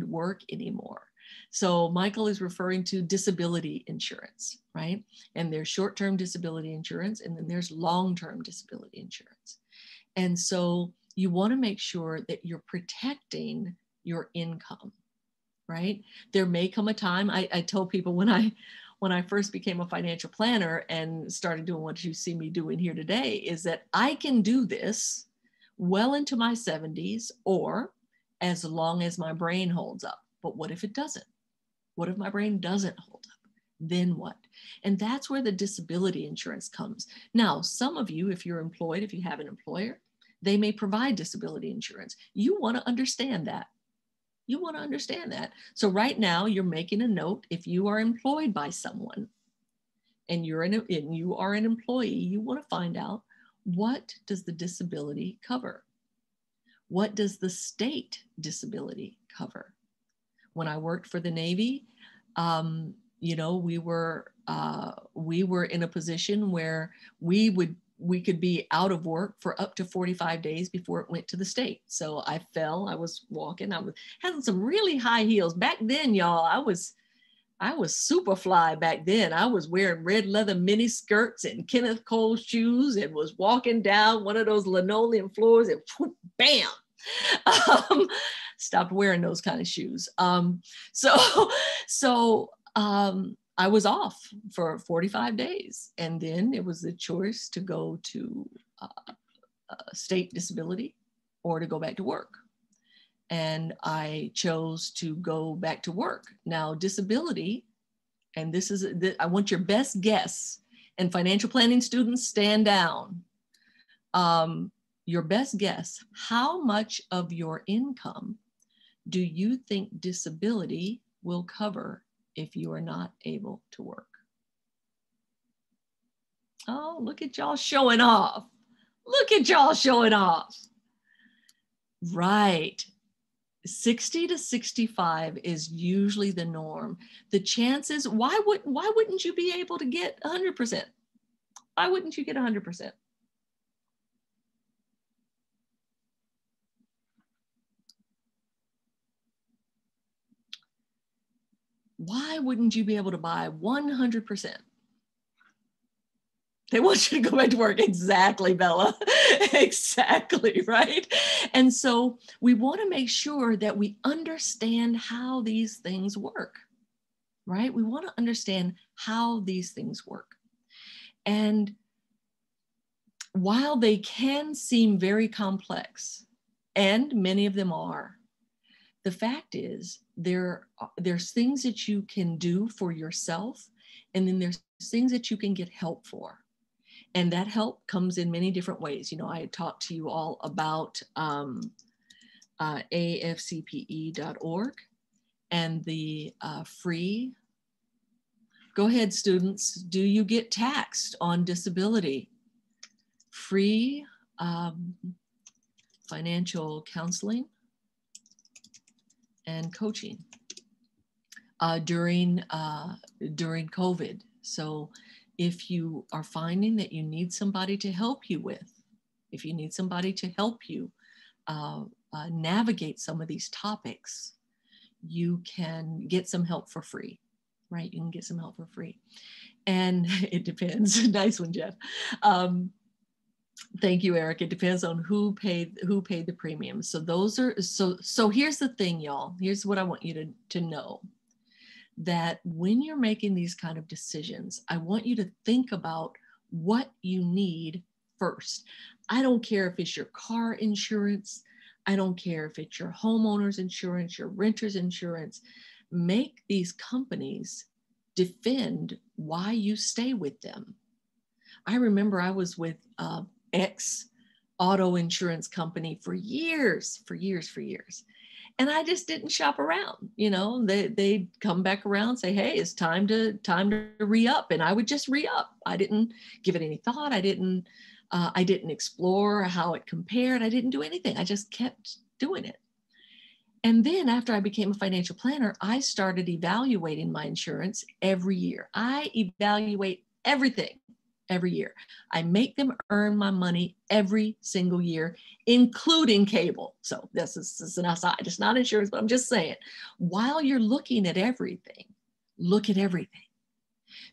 S2: work anymore? So Michael is referring to disability insurance, right? And there's short-term disability insurance, and then there's long-term disability insurance. And so you want to make sure that you're protecting your income, right? There may come a time, I told people when I first became a financial planner and started doing what you see me doing here today, is that I can do this well into my 70s or as long as my brain holds up. But what if it doesn't? What if my brain doesn't hold up? Then what? And that's where the disability insurance comes. Now, some of you, if you're employed, if you have an employer, they may provide disability insurance. You want to understand that. You want to understand that. So right now you're making a note. If you are employed by someone and you are an employee, you want to find out, what does the disability cover? What does the state disability cover? When I worked for the Navy, we were in a position where we could be out of work for up to 45 days before it went to the state. So I fell, I was walking, I was having some really high heels. Back then, y'all, I was super fly back then. I was wearing red leather mini skirts and Kenneth Cole shoes and was walking down one of those linoleum floors and whoop, bam. Stopped wearing those kind of shoes. So I was off for 45 days. And then it was the choice to go to state disability or to go back to work. And I chose to go back to work. Now, disability, and I want your best guess, and financial planning students, stand down. Your best guess, how much of your income do you think disability will cover if you are not able to work? Oh, look at y'all showing off. Look at y'all showing off. Right. 60 to 65 is usually the norm. The chances, why wouldn't you be able to get 100%? Why wouldn't you get 100%? Why wouldn't you be able to buy 100%? They want you to go back to work. Exactly, Bella. Exactly, right? And so we want to make sure that we understand how these things work, right? We want to understand how these things work. And while they can seem very complex, and many of them are, the fact is there's things that you can do for yourself, and then there's things that you can get help for. And that help comes in many different ways. You know, I talked to you all about afcpe.org and the free. Go ahead, students. Do you get taxed on disability? Free financial counseling and coaching during COVID. So if you are finding that you need somebody to help you with, if you need somebody to help you navigate some of these topics, you can get some help for free, right? You can get some help for free. And it depends. Nice one, Jeff. Thank you, Eric. It depends on who paid the premium. So those are, so here's the thing, y'all. Here's what I want you to know. That when you're making these kind of decisions, I want you to think about what you need first. I don't care if it's your car insurance. I don't care if it's your homeowner's insurance, your renter's insurance. Make these companies defend why you stay with them. I remember I was with X auto insurance company for years. And I just didn't shop around. You know, they'd come back around, say, hey, it's time to re-up. And I would just re-up. I didn't give it any thought. I didn't explore how it compared. I didn't do anything. I just kept doing it. And then after I became a financial planner, I started evaluating my insurance every year. I evaluate everything every year. I make them earn my money every single year, including cable. So this is an aside. It's not insurance, but I'm just saying, while you're looking at everything, look at everything.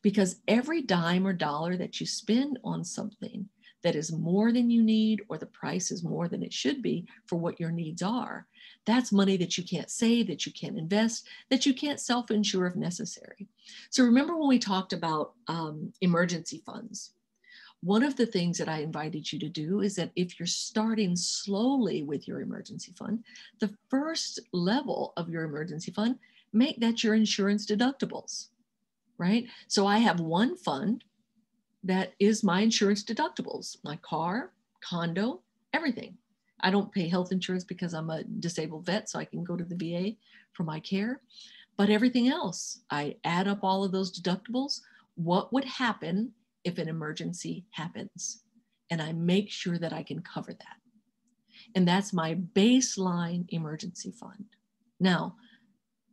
S2: Because every dime or dollar that you spend on something that is more than you need, or the price is more than it should be for what your needs are, that's money that you can't save, that you can't invest, that you can't self-insure if necessary. So remember when we talked about emergency funds, one of the things that I invited you to do is that if you're starting slowly with your emergency fund, the first level of your emergency fund, make that your insurance deductibles, right? So I have one fund that is my insurance deductibles, my car, condo, everything. I don't pay health insurance because I'm a disabled vet, so I can go to the VA for my care. But everything else, I add up all of those deductibles. What would happen if an emergency happens? And I make sure that I can cover that. And that's my baseline emergency fund. Now,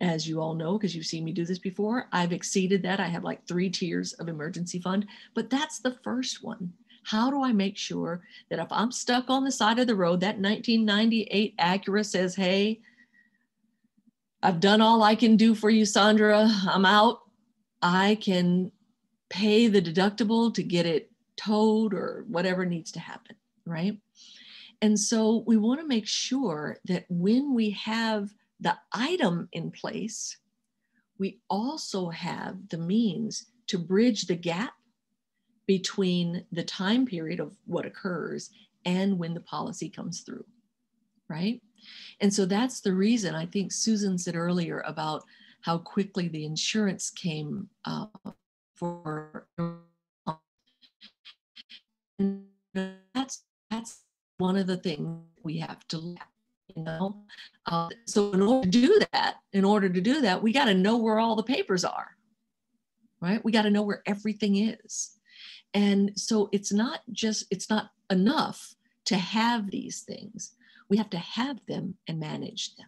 S2: as you all know, because you've seen me do this before, I've exceeded that. I have like 3 tiers of emergency fund, but that's the first one. How do I make sure that if I'm stuck on the side of the road, that 1998 Acura says, hey, I've done all I can do for you, Saundra, I'm out, I can pay the deductible to get it towed or whatever needs to happen, right? And so we want to make sure that when we have the item in place, we also have the means to bridge the gap between the time period of what occurs and when the policy comes through, right? And so that's the reason I think Susan said earlier about how quickly the insurance came for. And that's one of the things we have to look at. You know, so in order to do that, we got to know where all the papers are, right? We got to know where everything is. And so it's not enough to have these things. We have to have them and manage them.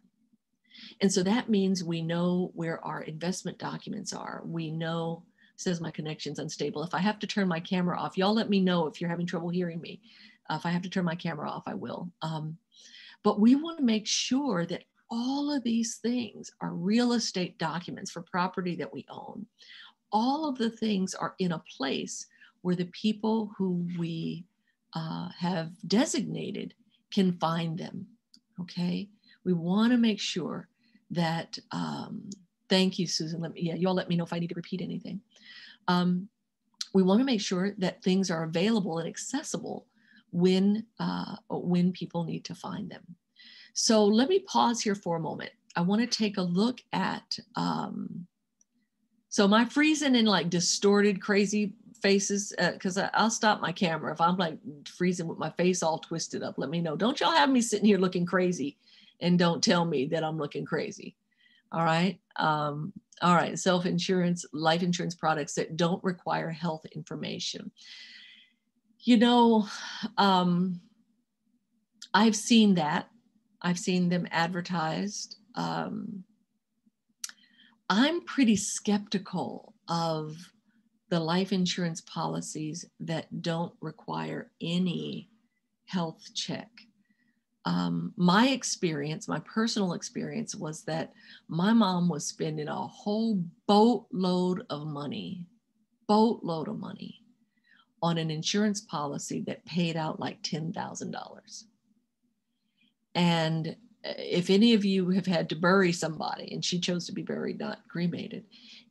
S2: And so that means we know where our investment documents are. We know, says my connection's unstable. If I have to turn my camera off, y'all let me know if you're having trouble hearing me. If I have to turn my camera off, I will. But we want to make sure that all of these things are real estate documents for property that we own. All of the things are in a place where the people who we have designated can find them, okay? We want to make sure that, Thank you, Susan. You all let me know if I need to repeat anything. We want to make sure that things are available and accessible when people need to find them. So let me pause here for a moment. I want to take a look at, so am I freezing in like distorted, crazy faces? Because I'll stop my camera. If I'm like freezing with my face all twisted up, let me know. Don't y'all have me sitting here looking crazy and don't tell me that I'm looking crazy. All right. All right. Self-insurance, life insurance products that don't require health information. You know, I've seen that. I've seen them advertised. I'm pretty skeptical of the life insurance policies that don't require any health check. My experience, my personal experience was that my mom was spending a whole boatload of money on an insurance policy that paid out like $10,000. And if any of you have had to bury somebody, and she chose to be buried, not cremated,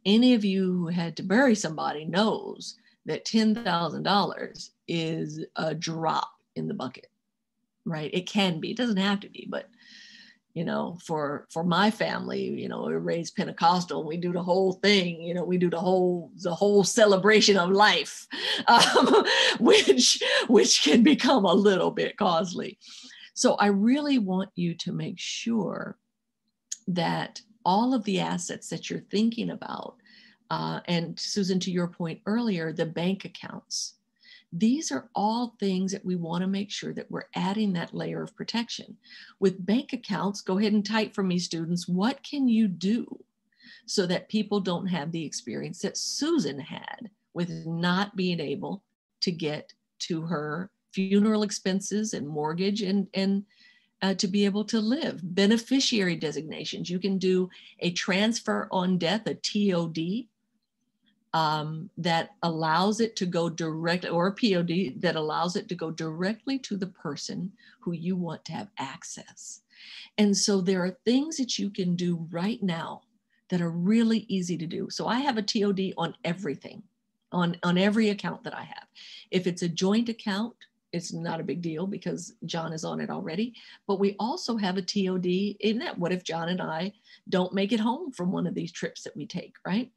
S2: any of you who had to bury somebody knows that $10,000 is a drop in the bucket, right? It can be, it doesn't have to be, but you know, for my family, you know, we're raised Pentecostal, we do the whole thing, you know, we do the whole celebration of life, which can become a little bit costly. So I really want you to make sure that all of the assets that you're thinking about, and Susan, to your point earlier, the bank accounts, these are all things that we want to make sure that we're adding that layer of protection. With bank accounts, go ahead and type for me, students, what can you do so that people don't have the experience that Susan had with not being able to get to her funeral expenses and mortgage and to be able to live? Beneficiary designations. You can do a transfer on death, a TOD, that allows it to go directly, or a POD that allows it to go directly to the person who you want to have access. And so there are things that you can do right now that are really easy to do. So I have a TOD on everything, on every account that I have. If it's a joint account, it's not a big deal because John is on it already, but we also have a TOD in that. What if John and I don't make it home from one of these trips that we take, right?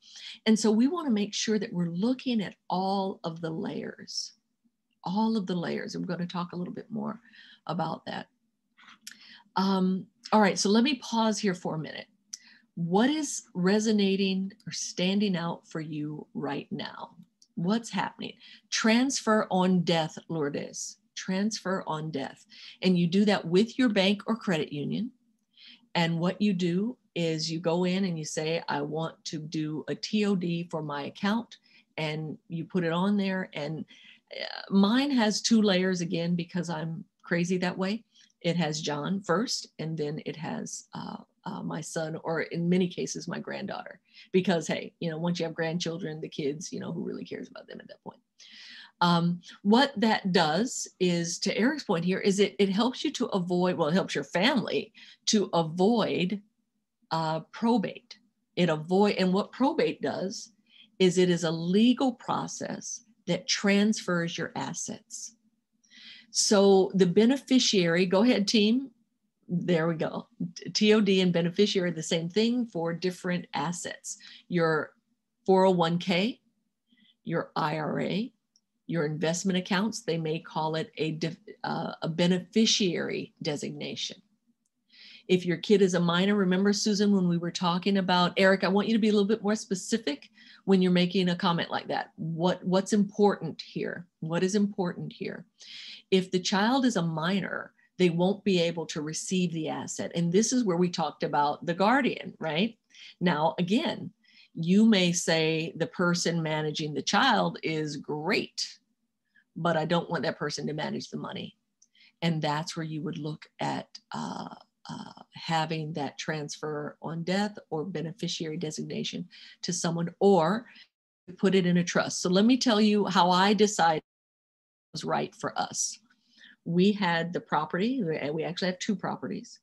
S2: And so we want to make sure that we're looking at all of the layers. And we're going to talk a little bit more about that. All right, so let me pause here for a minute. What is resonating or standing out for you right now? What's happening? Transfer on death, Lourdes. Transfer on death. And you do that with your bank or credit union. And what you do is you go in and you say, I want to do a TOD for my account. And you put it on there. And mine has 2 layers again, because I'm crazy that way. It has John first, and then it has my son, or in many cases, my granddaughter, because, hey, you know, once you have grandchildren, the kids, you know, who really cares about them at that point? What that does is, to Eric's point here, is it helps you to avoid, well, it helps your family to avoid probate. And what probate does is it is a legal process that transfers your assets. So the beneficiary, go ahead, team. There we go. TOD and beneficiary are the same thing for different assets. Your 401k, your IRA, your investment accounts, they may call it a beneficiary designation. If your kid is a minor, remember, Susan, when we were talking about, Eric, I want you to be a little bit more specific when you're making a comment like that. What's important here? What is important here? If the child is a minor, they won't be able to receive the asset. And this is where we talked about the guardian, right? Now, again, you may say the person managing the child is great, but I don't want that person to manage the money. And that's where you would look at having that transfer on death or beneficiary designation to someone, or put it in a trust. So let me tell you how I decided it was right for us. We had the property, and we actually have 2 properties.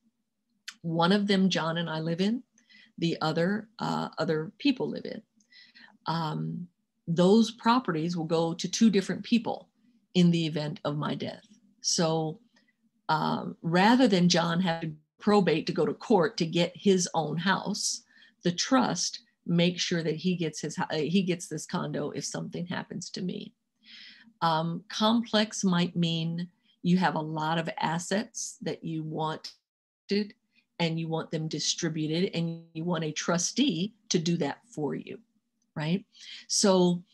S2: One of them John and I live in. the other people live in. Those properties will go to two different people in the event of my death. So rather than John have to probate to go to court to get his own house, the trust makes sure that he gets this condo if something happens to me. Complex might mean you have a lot of assets that you wanted and you want them distributed, and you want a trustee to do that for you, right? So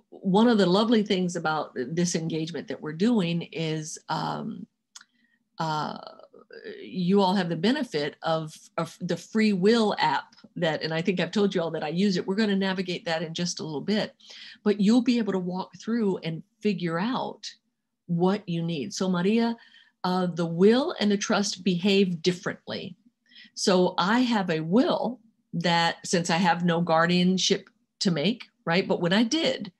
S2: one of the lovely things about this engagement that we're doing is you all have the benefit of the free will app that, and I think I've told you all that I use it. We're going to navigate that in just a little bit, but you'll be able to walk through and figure out what you need. So Maria, the will and the trust behave differently. So I have a will that, since I have no guardianship to make, right? But when I did,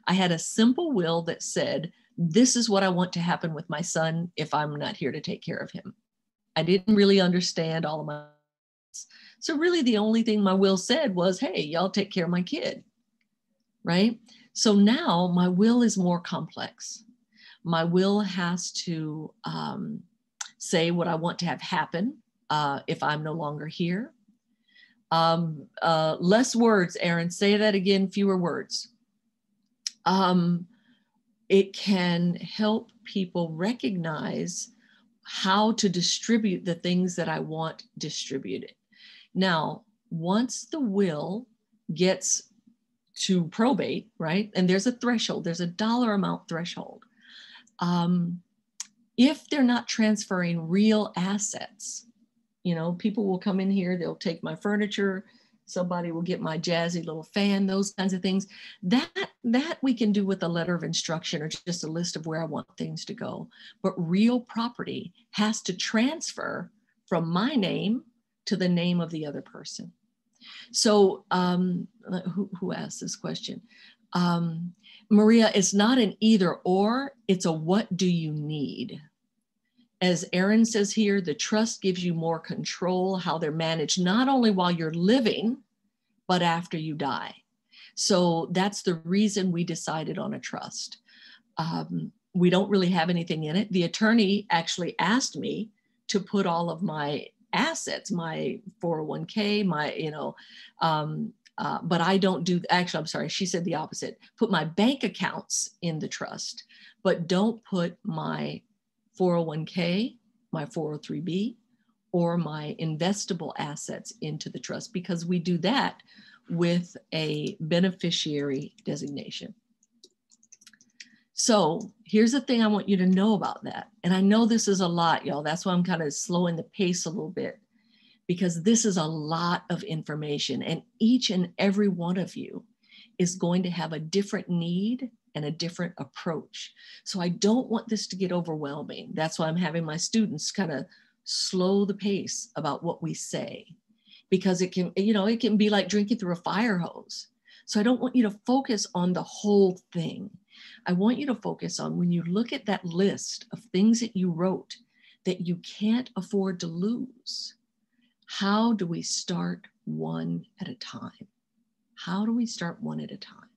S2: I had a simple will that said, this is what I want to happen with my son if I'm not here to take care of him. I didn't really understand all of my, so really the only thing my will said was, hey, y'all take care of my kid, right? So now my will is more complex. My will has to say what I want to have happen if I'm no longer here. Less words, Erin, say that again, fewer words. It can help people recognize how to distribute the things that I want distributed. Now, once the will gets to probate, right? And there's a threshold, there's a dollar amount threshold. If they're not transferring real assets, people will come in here, they'll take my furniture, somebody will get my jazzy little fan, those kinds of things. That we can do with a letter of instruction or just a list of where I want things to go. But real property has to transfer from my name to the name of the other person. So who asked this question? Maria, it's not an either or, it's a what do you need? As Erin says here, the trust gives you more control how they're managed, not only while you're living, but after you die. So that's the reason we decided on a trust. We don't really have anything in it. The attorney actually asked me to put all of my assets, my 401k, but I don't do, actually, I'm sorry, she said the opposite. Put my bank accounts in the trust, but don't put my 401k, my 403b, or my investable assets into the trust, because we do that with a beneficiary designation. So here's the thing I want you to know about that. And I know this is a lot, y'all. That's why I'm kind of slowing the pace a little bit, because this is a lot of information, and each and every one of you is going to have a different need and a different approach. So I don't want this to get overwhelming. That's why I'm having my students kind of slow the pace about what we say, because it can be like drinking through a fire hose. So I don't want you to focus on the whole thing. I want you to focus on, when you look at that list of things that you wrote that you can't afford to lose, how do we start one at a time? How do we start one at a time?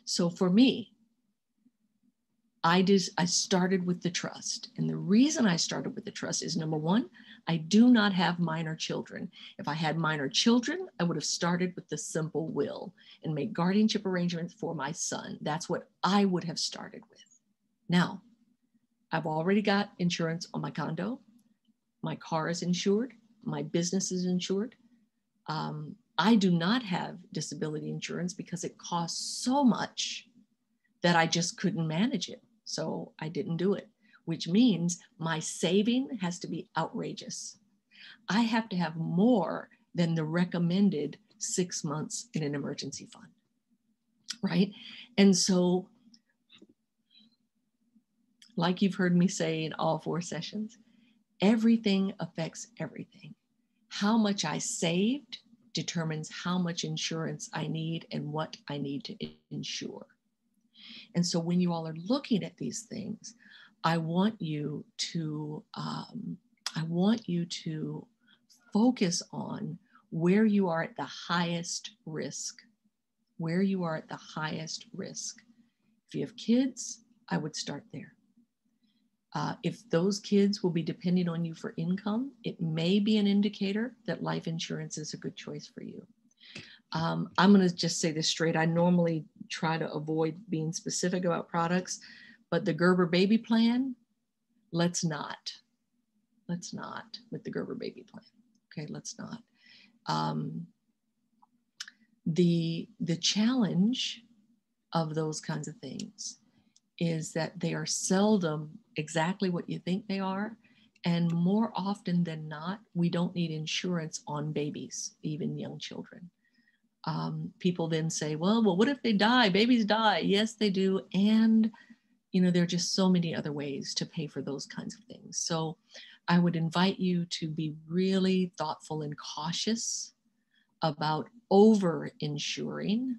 S2: So for me, I started with the trust. And the reason I started with the trust is, number one, I do not have minor children. If I had minor children, I would have started with the simple will and made guardianship arrangements for my son. That's what I would have started with. Now, I've already got insurance on my condo. My car is insured. My business is insured. I do not have disability insurance because it costs so much that I just couldn't manage it. So I didn't do it, which means my saving has to be outrageous. I have to have more than the recommended 6 months in an emergency fund, right? And so, like you've heard me say in all 4 sessions, everything affects everything. How much I saved determines how much insurance I need and what I need to insure. And so when you all are looking at these things, I want you to focus on where you are at the highest risk, where you are at the highest risk. If you have kids, I would start there. If those kids will be depending on you for income, it may be an indicator that life insurance is a good choice for you. I'm going to just say this straight. I normally try to avoid being specific about products, but the Gerber baby plan, let's not with the Gerber baby plan. Okay, let's not. The challenge of those kinds of things is that they are seldom exactly what you think they are. And more often than not, we don't need insurance on babies, even young children. People then say, well, what if they die? Babies die. Yes, they do. And, there are just so many other ways to pay for those kinds of things. So I would invite you to be really thoughtful and cautious about over-insuring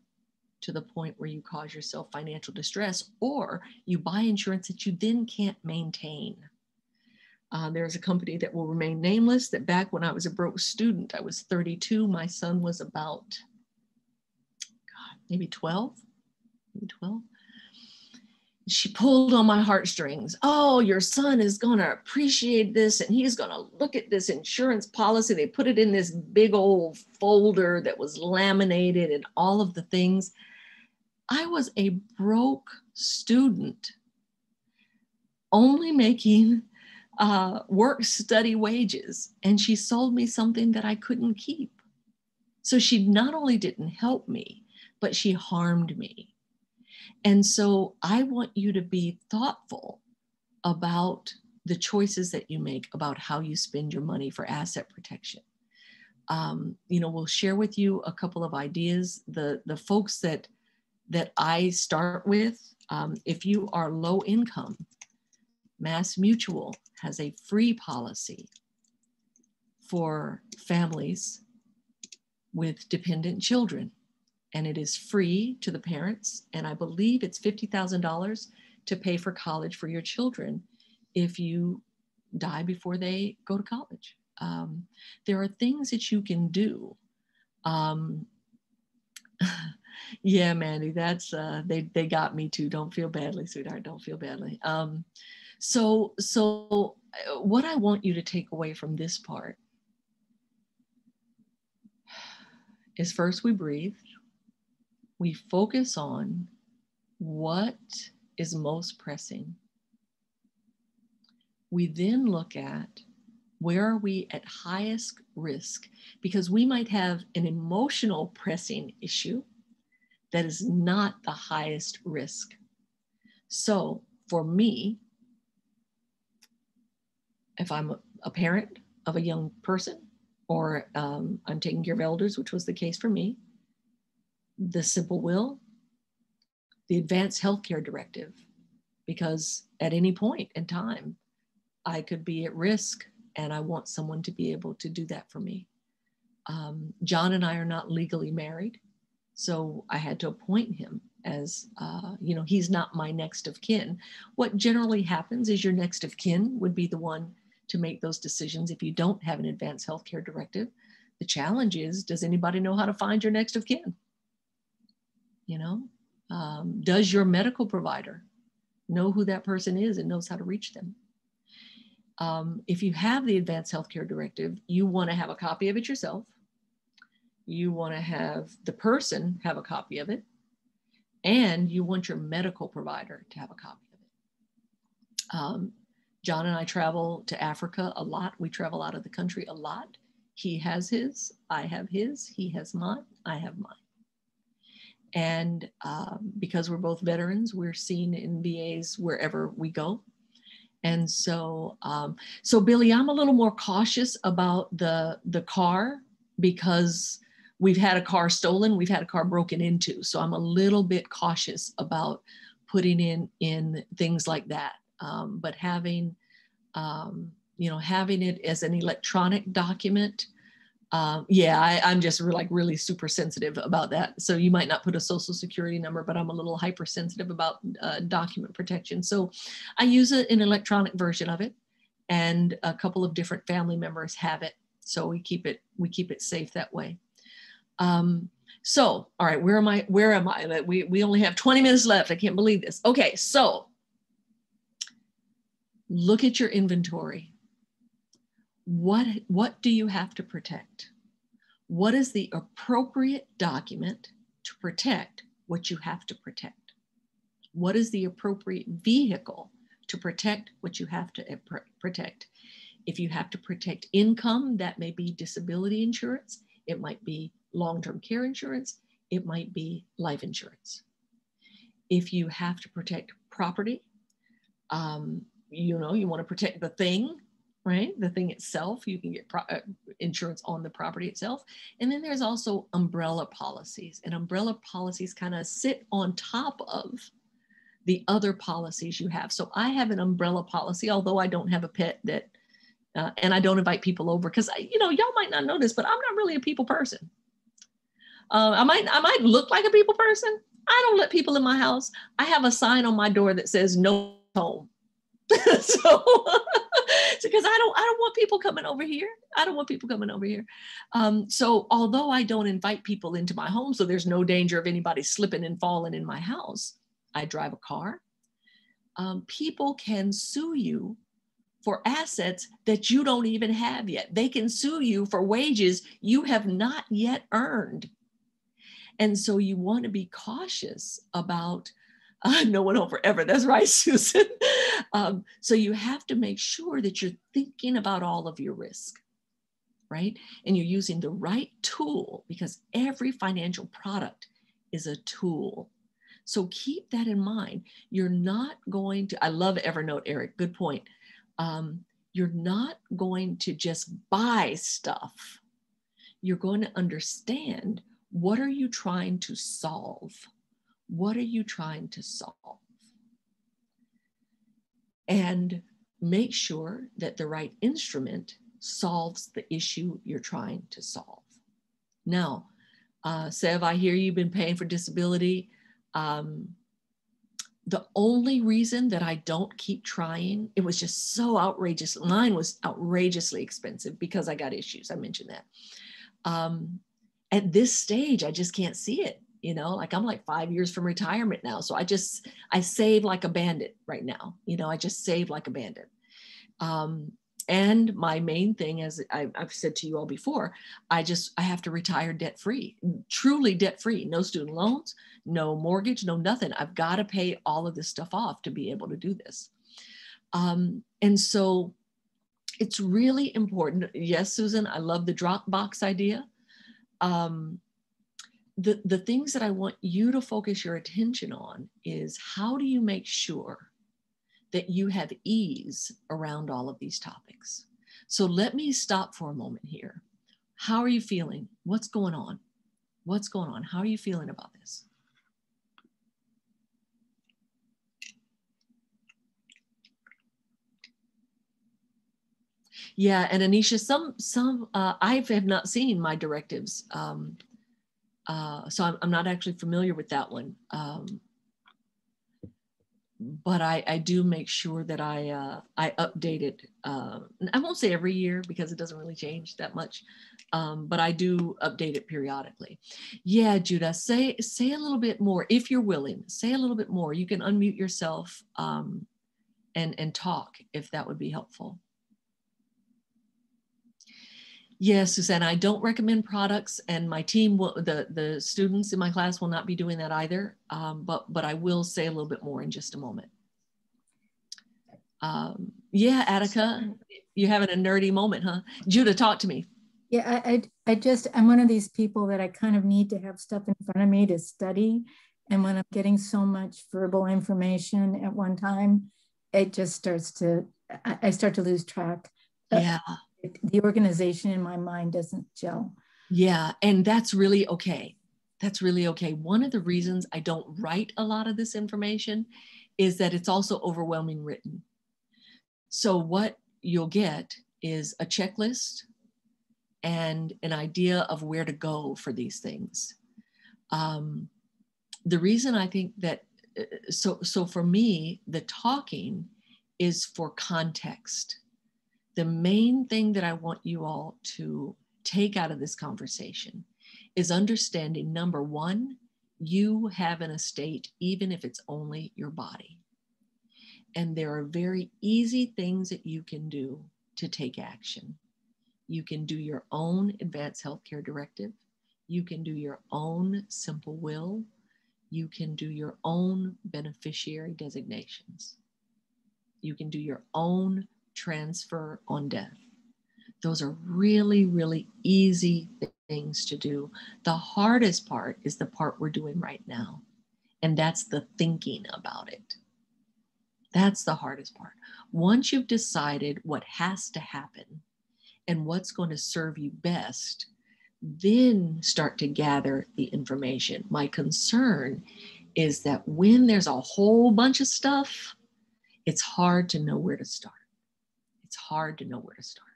S2: to the point where you cause yourself financial distress, or you buy insurance that you then can't maintain. There's a company that will remain nameless that back when I was a broke student, I was 32, my son was about, maybe 12. She pulled on my heartstrings. Oh, your son is going to appreciate this and he's going to look at this insurance policy. They put it in this big old folder that was laminated and all of the things. I was a broke student, only making work study wages, and she sold me something that I couldn't keep. So she not only didn't help me, but she harmed me. And so I want you to be thoughtful about the choices that you make about how you spend your money for asset protection. We'll share with you a couple of ideas. The folks that I start with, if you are low income, Mass Mutual has a free policy for families with dependent children. And it is free to the parents. And I believe it's $50,000 to pay for college for your children if you die before they go to college. There are things that you can do. Yeah, Mandy, that's they got me too. Don't feel badly, sweetheart. Don't feel badly. So what I want you to take away from this part is, first we breathe. We focus on what is most pressing. We then look at where are we at highest risk, because we might have an emotional pressing issue that is not the highest risk. So for me, if I'm a parent of a young person, or I'm taking care of elders, which was the case for me, the simple will, the advanced healthcare directive, because at any point in time, I could be at risk and I want someone to be able to do that for me. John and I are not legally married, so I had to appoint him as, he's not my next of kin. What generally happens is your next of kin would be the one to make those decisions if you don't have an advanced healthcare directive. The challenge is, does anybody know how to find your next of kin? Does your medical provider know who that person is and knows how to reach them? If you have the advanced healthcare directive, you want to have a copy of it yourself. You want to have the person have a copy of it, and you want your medical provider to have a copy of it. John and I travel to Africa a lot. We travel out of the country a lot. He has his, I have his, he has mine, I have mine. And because we're both veterans, we're seen in VAs wherever we go. And so, Billy, I'm a little more cautious about the car, because we've had a car stolen, we've had a car broken into. So I'm a little bit cautious about putting in things like that. But having it as an electronic document, I'm just really super sensitive about that. So you might not put a social security number, but I'm a little hypersensitive about document protection. So I use an electronic version of it, and a couple of different family members have it. So we keep it safe that way. So, all right, where am I? We only have 20 minutes left. I can't believe this. Okay, so look at your inventory. What do you have to protect? What is the appropriate document to protect what you have to protect? What is the appropriate vehicle to protect what you have to protect? If you have to protect income, that may be disability insurance. It might be long-term care insurance. It might be life insurance. If you have to protect property, you want to protect the thing, right? The thing itself, you can get insurance on the property itself. And then there's also umbrella policies, and umbrella policies kind of sit on top of the other policies you have. So I have an umbrella policy, although I don't have a pet that, and I don't invite people over because, y'all might not know this, but I'm not really a people person. I might look like a people person. I don't let people in my house. I have a sign on my door that says no home. So because I don't want people coming over here. I don't want people coming over here. So although I don't invite people into my home, so there's no danger of anybody slipping and falling in my house, I drive a car. People can sue you for assets that you don't even have yet. They can sue you for wages you have not yet earned. And so you want to be cautious about no one home forever. That's right, Susan. So you have to make sure that you're thinking about all of your risk, right? And you're using the right tool, because every financial product is a tool. So keep that in mind. You're not going to, I love Evernote, Eric, good point. You're not going to just buy stuff. You're going to understand, what are you trying to solve? What are you trying to solve? And make sure that the right instrument solves the issue you're trying to solve. Now, Sev, I hear you've been paying for disability. The only reason that I don't keep trying, it was just so outrageous. Mine was outrageously expensive because I got issues. I mentioned that. At this stage, I just can't see it. Like I'm like 5 years from retirement now. So I save like a bandit right now. I just save like a bandit. And my main thing, as I've said to you all before, I have to retire debt-free, truly debt-free, no student loans, no mortgage, no nothing. I've got to pay all of this stuff off to be able to do this. And so it's really important. Yes, Susan, I love the Dropbox idea. The things that I want you to focus your attention on is, how do you make sure that you have ease around all of these topics? So let me stop for a moment here. How are you feeling? What's going on? What's going on? How are you feeling about this? Yeah, and Anisha, some I have not seen my directives. So I'm not actually familiar with that one. But I do make sure that I update it. I won't say every year because it doesn't really change that much, but I do update it periodically. Yeah, Judah, say a little bit more if you're willing. Say a little bit more. You can unmute yourself and talk if that would be helpful. Yes, Susanna, I don't recommend products, and my team, the students in my class will not be doing that either, but I will say a little bit more in just a moment. Yeah, Attica, you're having a nerdy moment, huh? Judah, talk to me.
S3: Yeah, I'm one of these people that I kind of need to have stuff in front of me to study. And when I'm getting so much verbal information at one time, it just I start to lose track.
S2: Yeah.
S3: The organization in my mind doesn't gel.
S2: Yeah, and that's really okay. That's really okay. One of the reasons I don't write a lot of this information is that it's also overwhelming written. So what you'll get is a checklist and an idea of where to go for these things. The reason I think that, so for me, the talking is for context. The main thing that I want you all to take out of this conversation is understanding, number one, you have an estate, even if it's only your body. And there are very easy things that you can do to take action. You can do your own advanced healthcare directive. You can do your own simple will. You can do your own beneficiary designations. You can do your own transfer on death. Those are really, really easy things to do. The hardest part is the part we're doing right now. And that's the thinking about it. That's the hardest part. Once you've decided what has to happen and what's going to serve you best, then start to gather the information. My concern is that when there's a whole bunch of stuff, it's hard to know where to start. It's hard to know where to start.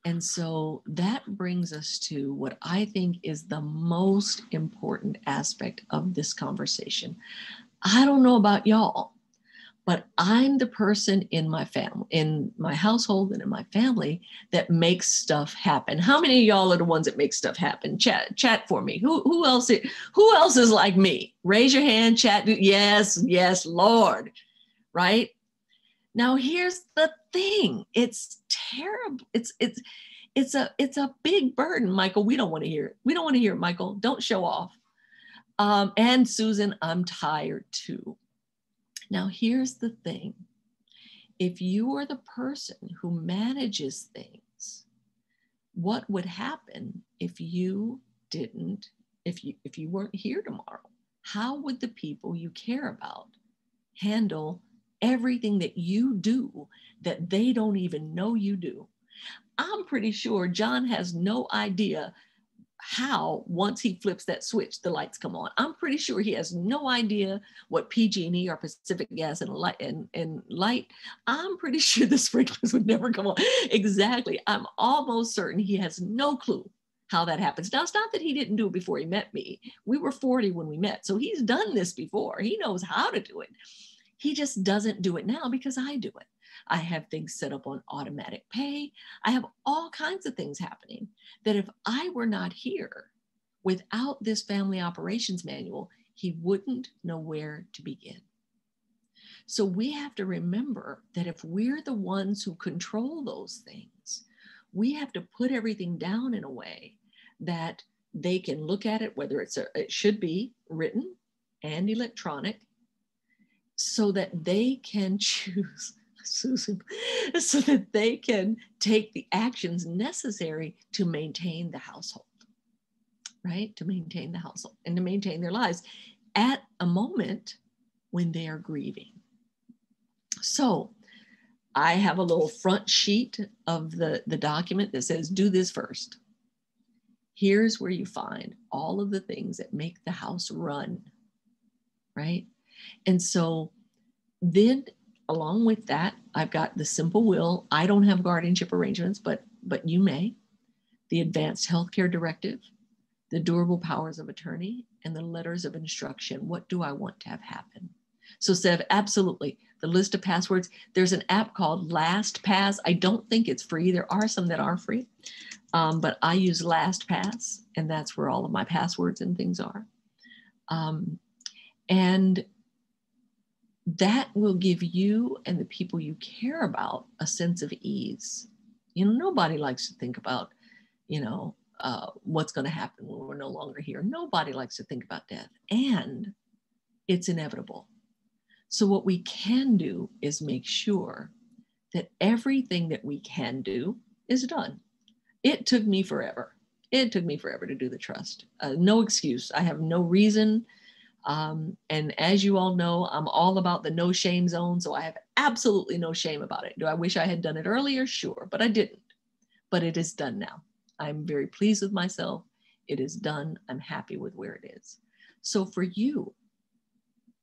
S2: And so that brings us to what I think is the most important aspect of this conversation. I don't know about y'all, but I'm the person in my family, in my household and in my family that makes stuff happen. How many of y'all are the ones that make stuff happen? Chat for me. Who else is like me? Raise your hand, chat. Yes, Lord, right? Now, here's the thing. It's terrible. It's a big burden, Michael. We don't want to hear it. We don't want to hear it, Michael. Don't show off. And Susan, I'm tired too. Now, here's the thing. If you are the person who manages things, what would happen if you weren't here tomorrow? How would the people you care about handle everything that you do that they don't even know you do? I'm pretty sure John has no idea how, once he flips that switch, the lights come on. I'm pretty sure he has no idea what PG&E or Pacific Gas and light. I'm pretty sure the sprinklers would never come on. Exactly. I'm almost certain he has no clue how that happens. Now, it's not that he didn't do it before he met me. We were 40 when we met. So he's done this before. He knows how to do it. He just doesn't do it now because I do it. I have things set up on automatic pay. I have all kinds of things happening that if I were not here without this family operations manual, he wouldn't know where to begin. So we have to remember that if we're the ones who control those things, we have to put everything down in a way that they can look at it, whether it should be written and electronic, so that they can choose, Susan, so that they can take the actions necessary to maintain the household, right? To maintain the household and to maintain their lives at a moment when they are grieving. So I have a little front sheet of the document that says, do this first. Here's where you find all of the things that make the house run, right? And so then along with that, I've got the simple will. I don't have guardianship arrangements, but you may. The advanced healthcare directive, the durable powers of attorney, and the letters of instruction. What do I want to have happen? So instead of absolutely the list of passwords, there's an app called LastPass. I don't think it's free. There are some that are free, but I use LastPass, and that's where all of my passwords and things are. And that will give you and the people you care about a sense of ease. You know, nobody likes to think about, what's going to happen when we're no longer here. Nobody likes to think about death, and it's inevitable. So what we can do is make sure that everything that we can do is done. It took me forever. It took me forever to do the trust. No excuse. I have no reason. And as you all know, I'm all about the no shame zone. So I have absolutely no shame about it. Do I wish I had done it earlier? Sure, but I didn't. But it is done now. I'm very pleased with myself. It is done. I'm happy with where it is. So for you,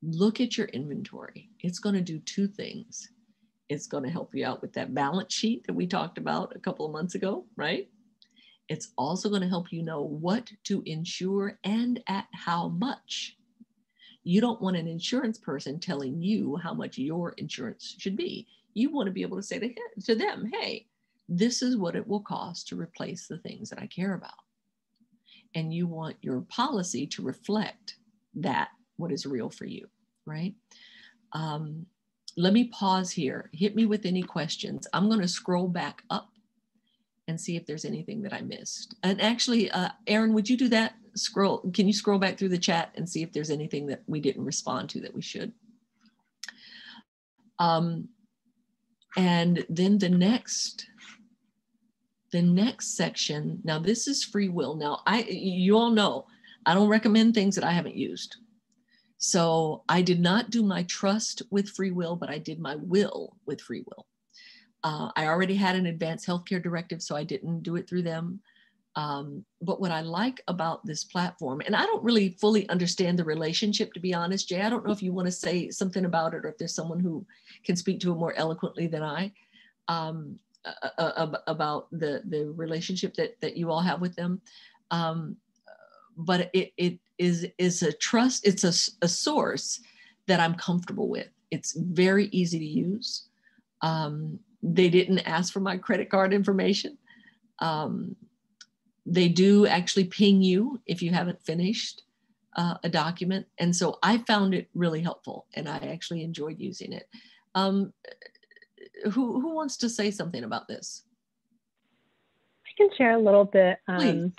S2: look at your inventory. It's going to do two things. It's going to help you out with that balance sheet that we talked about a couple of months ago, right? It's also going to help you know what to insure and at how much. You don't want an insurance person telling you how much your insurance should be. You want to be able to say to them, hey, this is what it will cost to replace the things that I care about. And you want your policy to reflect that, what is real for you, right? Let me pause here. Hit me with any questions. I'm going to scroll back up and see if there's anything that I missed. And actually, Erin, would you do that? Can you scroll back through the chat and see if there's anything that we didn't respond to that we should? And then the next section, now this is free will. Now, you all know, I don't recommend things that I haven't used. So I did not do my trust with free will, but I did my will with free will. I already had an advanced healthcare directive, so I didn't do it through them. But what I like about this platform, and I don't really fully understand the relationship, to be honest, Jay, I don't know if you want to say something about it or if there's someone who can speak to it more eloquently than I, about the relationship that you all have with them. But it is a trust, it's a source that I'm comfortable with. It's very easy to use. They didn't ask for my credit card information. They do actually ping you if you haven't finished a document. And so I found it really helpful and I actually enjoyed using it. Who wants to say something about this?
S4: I can share a little bit.
S2: Please.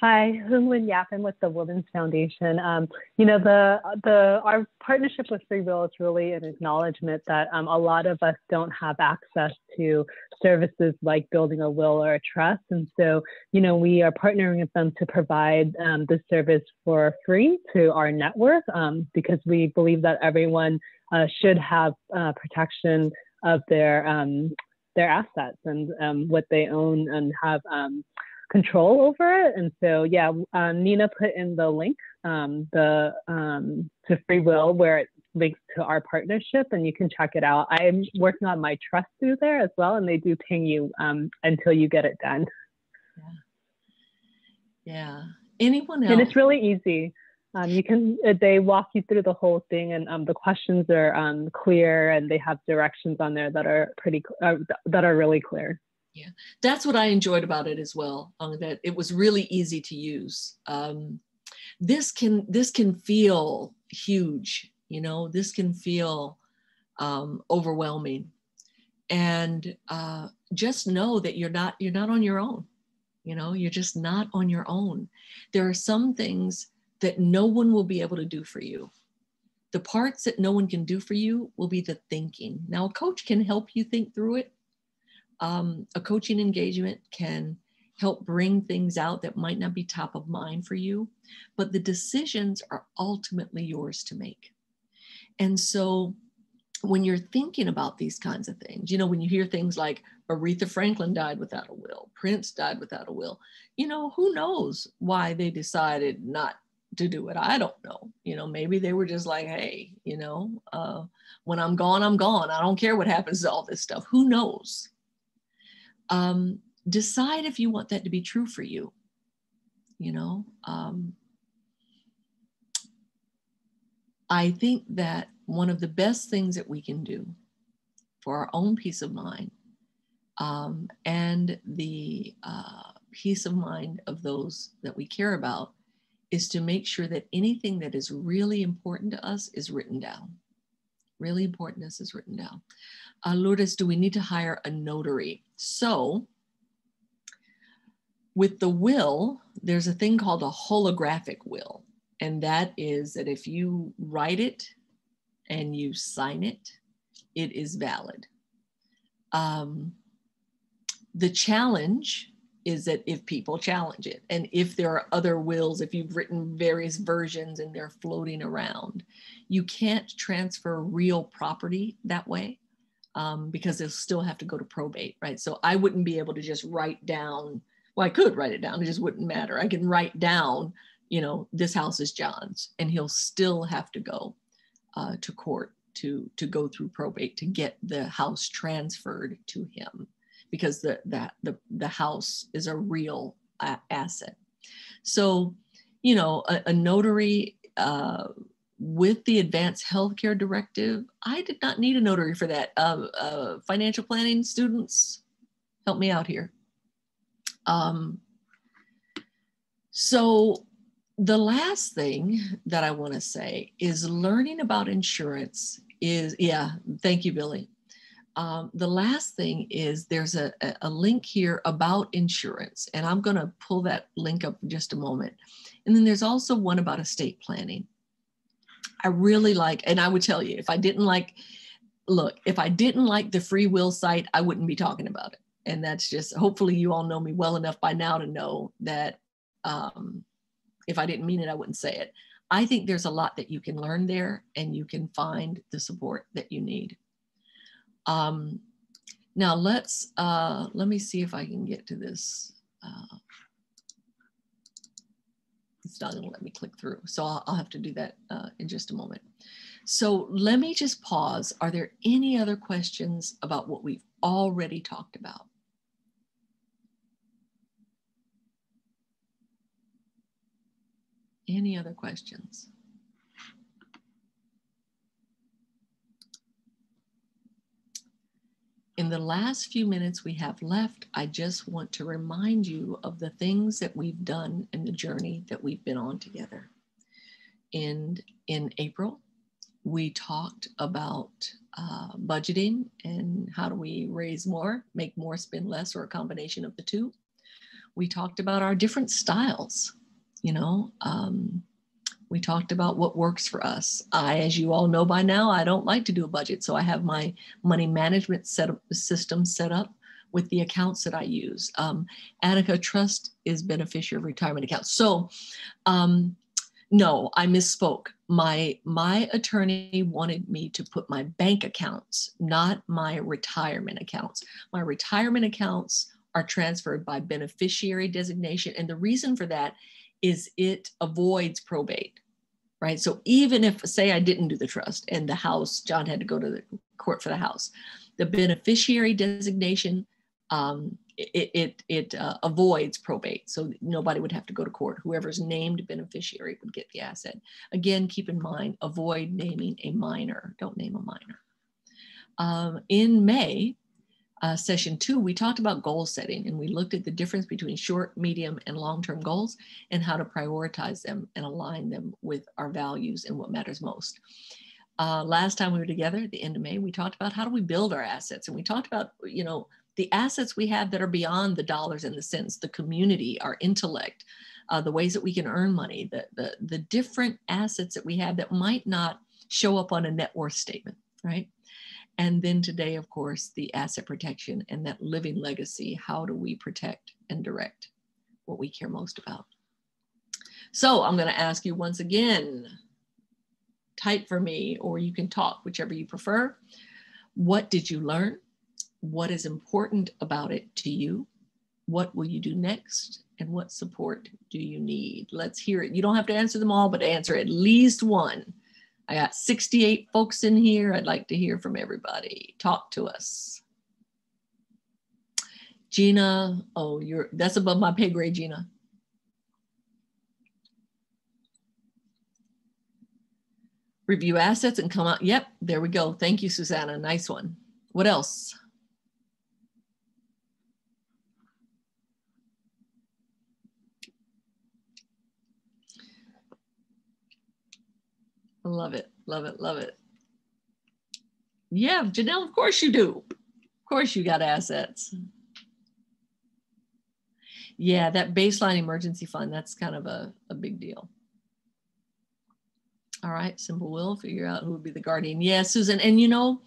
S4: Hi, Hoon Yapin with the Women's Foundation. You know, our partnership with Free Will is really an acknowledgement that a lot of us don't have access to services like building a will or a trust. And so, you know, we are partnering with them to provide this service for free to our network because we believe that everyone should have protection of their assets and what they own and have control over it. And so, yeah, Nina put in the link to Free Will where it links to our partnership and you can check it out. I'm working on my trust through there as well, and they do ping you until you get it done.
S2: Yeah. Anyone else?
S4: And it's really easy. They walk you through the whole thing, and the questions are clear, and they have directions on there that are really clear.
S2: Yeah, that's what I enjoyed about it as well. That it was really easy to use. This can feel huge, you know. This can feel overwhelming, and just know that you're not on your own. You know, you're just not on your own. There are some things that no one will be able to do for you. The parts that no one can do for you will be the thinking. Now, a coach can help you think through it. A coaching engagement can help bring things out that might not be top of mind for you, but the decisions are ultimately yours to make. And so when you're thinking about these kinds of things, you know, when you hear things like Aretha Franklin died without a will, Prince died without a will, you know, who knows why they decided not to do it? I don't know. You know, maybe they were just like, hey, you know, when I'm gone, I'm gone. I don't care what happens to all this stuff. Who knows? Decide if you want that to be true for you. You know, I think that one of the best things that we can do for our own peace of mind and the peace of mind of those that we care about is to make sure that anything that is really important to us is written down. Really important is written down. Lourdes, do we need to hire a notary? So with the will, there's a thing called a holographic will. And that is that if you write it and you sign it, it is valid. The challenge is that if people challenge it, and if there are other wills, if you've written various versions and they're floating around, you can't transfer real property that way because they'll still have to go to probate, right? So I wouldn't be able to just write down, well, I could write it down, it just wouldn't matter. I can write down, you know, this house is John's, and he'll still have to go to court to go through probate to get the house transferred to him, because the house is a real asset. So, you know, a notary with the advanced healthcare directive, I did not need a notary for that. Financial planning students, Help me out here. So the last thing that I want to say is learning about insurance is, yeah, thank you, Billy. The last thing is there's a link here about insurance, and I'm going to pull that link up in just a moment. And then there's also one about estate planning. I really like, and I would tell you, if I didn't like the free will site, I wouldn't be talking about it. And that's just, hopefully you all know me well enough by now to know that if I didn't mean it, I wouldn't say it. I think there's a lot that you can learn there, and you can find the support that you need. Now let me see if I can get to this. It's not going to let me click through, so I'll have to do that in just a moment. So let me just pause. Are there any other questions about what we've already talked about? Any other questions? In the last few minutes we have left, I just want to remind you of the things that we've done in the journey that we've been on together. In April, we talked about budgeting and how do we raise more, make more, spend less, or a combination of the two. We talked about our different styles, you know. We talked about what works for us. As you all know by now, I don't like to do a budget. So I have my money management system set up with the accounts that I use. Attica Trust is beneficiary of retirement accounts. So no, I misspoke. My attorney wanted me to put my bank accounts, not my retirement accounts. My retirement accounts are transferred by beneficiary designation. And the reason for that is it avoids probate, right? So even if, say I didn't do the trust and the house, John had to go to the court for the house, the beneficiary designation, it avoids probate. So nobody would have to go to court. Whoever's named beneficiary would get the asset. Again, keep in mind, avoid naming a minor. Don't name a minor. In May, session 2, we talked about goal setting, and we looked at the difference between short, medium, and long-term goals and how to prioritize them and align them with our values and what matters most. Last time we were together at the end of May, we talked about how do we build our assets, and we talked about, you know, the assets we have that are beyond the dollars and the cents, the community, our intellect, the ways that we can earn money, the different assets that we have that might not show up on a net worth statement, right? And then today, of course, the asset protection and that living legacy. How do we protect and direct what we care most about? So I'm going to ask you once again, type for me, or you can talk, whichever you prefer. What did you learn? What is important about it to you? What will you do next? And what support do you need? Let's hear it. You don't have to answer them all, but answer at least one. I got 68 folks in here. I'd like to hear from everybody. Talk to us. Gina, oh, that's above my pay grade, Gina. Review assets and come out. Yep, there we go. Thank you, Susanna. Nice one. What else? Love it, love it, love it. Yeah, Janelle, of course you do. Of course you got assets. Yeah, that baseline emergency fund, that's kind of a big deal. All right, simple will, figure out who would be the guardian. Yeah, Susan, and you know,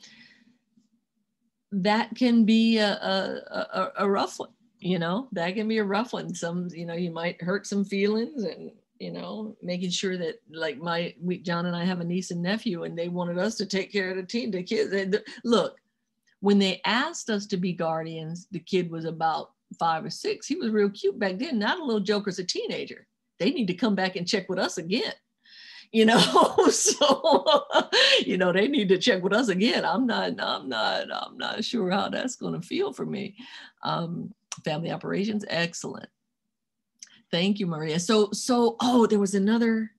S2: that can be a rough one, you know, that can be a rough one. Some, you know, you might hurt some feelings, and you know, making sure that, like John and I have a niece and nephew, and they wanted us to take care of the kids. Look, when they asked us to be guardians, the kid was about 5 or 6. He was real cute back then. Now the little joker's a teenager. They need to come back and check with us again, you know. So, you know, they need to check with us again. I'm not sure how that's going to feel for me. Family operations, excellent. Thank you, Maria. So, oh, there was another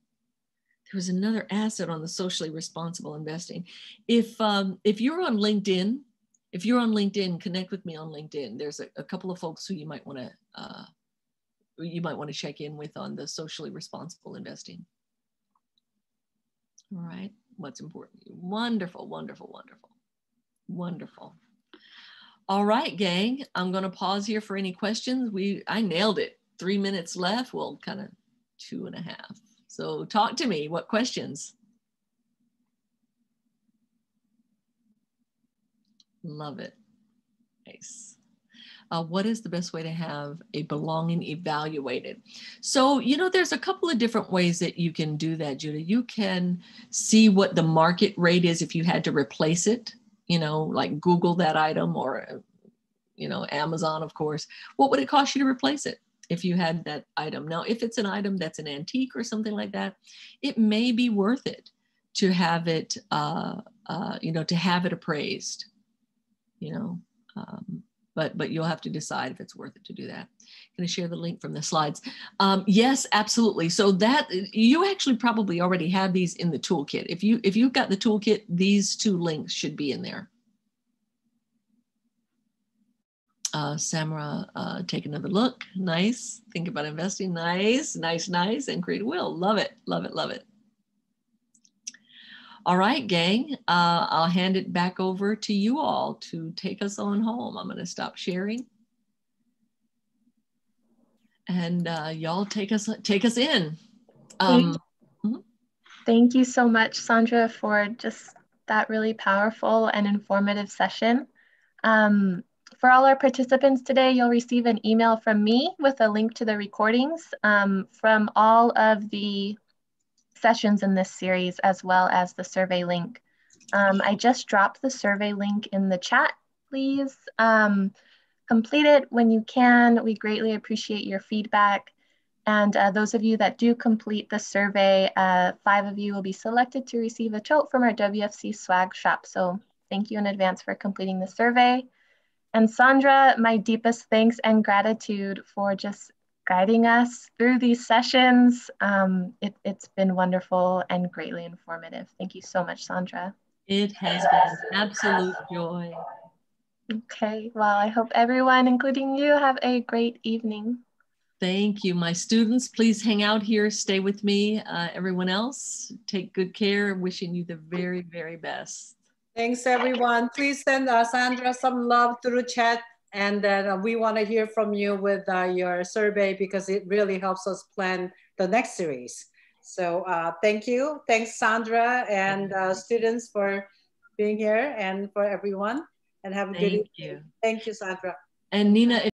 S2: asset on the socially responsible investing. If you're on LinkedIn If you're on LinkedIn, connect with me on LinkedIn. There's a couple of folks who you might want to check in with on the socially responsible investing. All right, what's important? Wonderful, wonderful, wonderful, wonderful. All right, gang, I'm going to pause here for any questions. I nailed it. 3 minutes left. Well, kind of 2.5. So talk to me. What questions? Love it. Nice. What is the best way to have a belonging evaluated? So, there's a couple of different ways that you can do that, Judah. You can see what the market rate is if you had to replace it, like Google that item or, Amazon, of course. What would it cost you to replace it if you had that item? Now, if it's an item that's an antique or something like that, it may be worth it to have it, to have it appraised, but you'll have to decide if it's worth it to do that. I'm going to share the link from the slides. Yes, absolutely. So that you actually probably already have these in the toolkit. If you've got the toolkit, these 2 links should be in there. Samra, take another look. Nice. Think about investing. Nice, nice, nice. And create a will. Love it, love it, love it. All right, gang, I'll hand it back over to you all to take us on home. I'm going to stop sharing. And y'all take us in.
S1: Thank you so much, Saundra, for just that really powerful and informative session. For all our participants today, you'll receive an email from me with a link to the recordings from all of the sessions in this series, as well as the survey link. I just dropped the survey link in the chat. Please complete it when you can. We greatly appreciate your feedback. And those of you that do complete the survey, 5 of you will be selected to receive a tote from our WFC swag shop. So thank you in advance for completing the survey. And Saundra, my deepest thanks and gratitude for just guiding us through these sessions. It's been wonderful and greatly informative. Thank you so much, Saundra.
S2: It has been an absolute joy.
S1: Okay, well, I hope everyone, including you, have a great evening.
S2: Thank you. My students, please hang out here, stay with me. Everyone else, take good care. Wishing you the very, very best.
S5: Thanks, everyone. Please send Saundra some love through chat. And then we want to hear from you with your survey, because it really helps us plan the next series. So thank you. Thanks, Saundra and students, for being here, and for everyone. And have a good evening.
S2: Thank you.
S5: Thank you, Saundra.
S2: And Nina,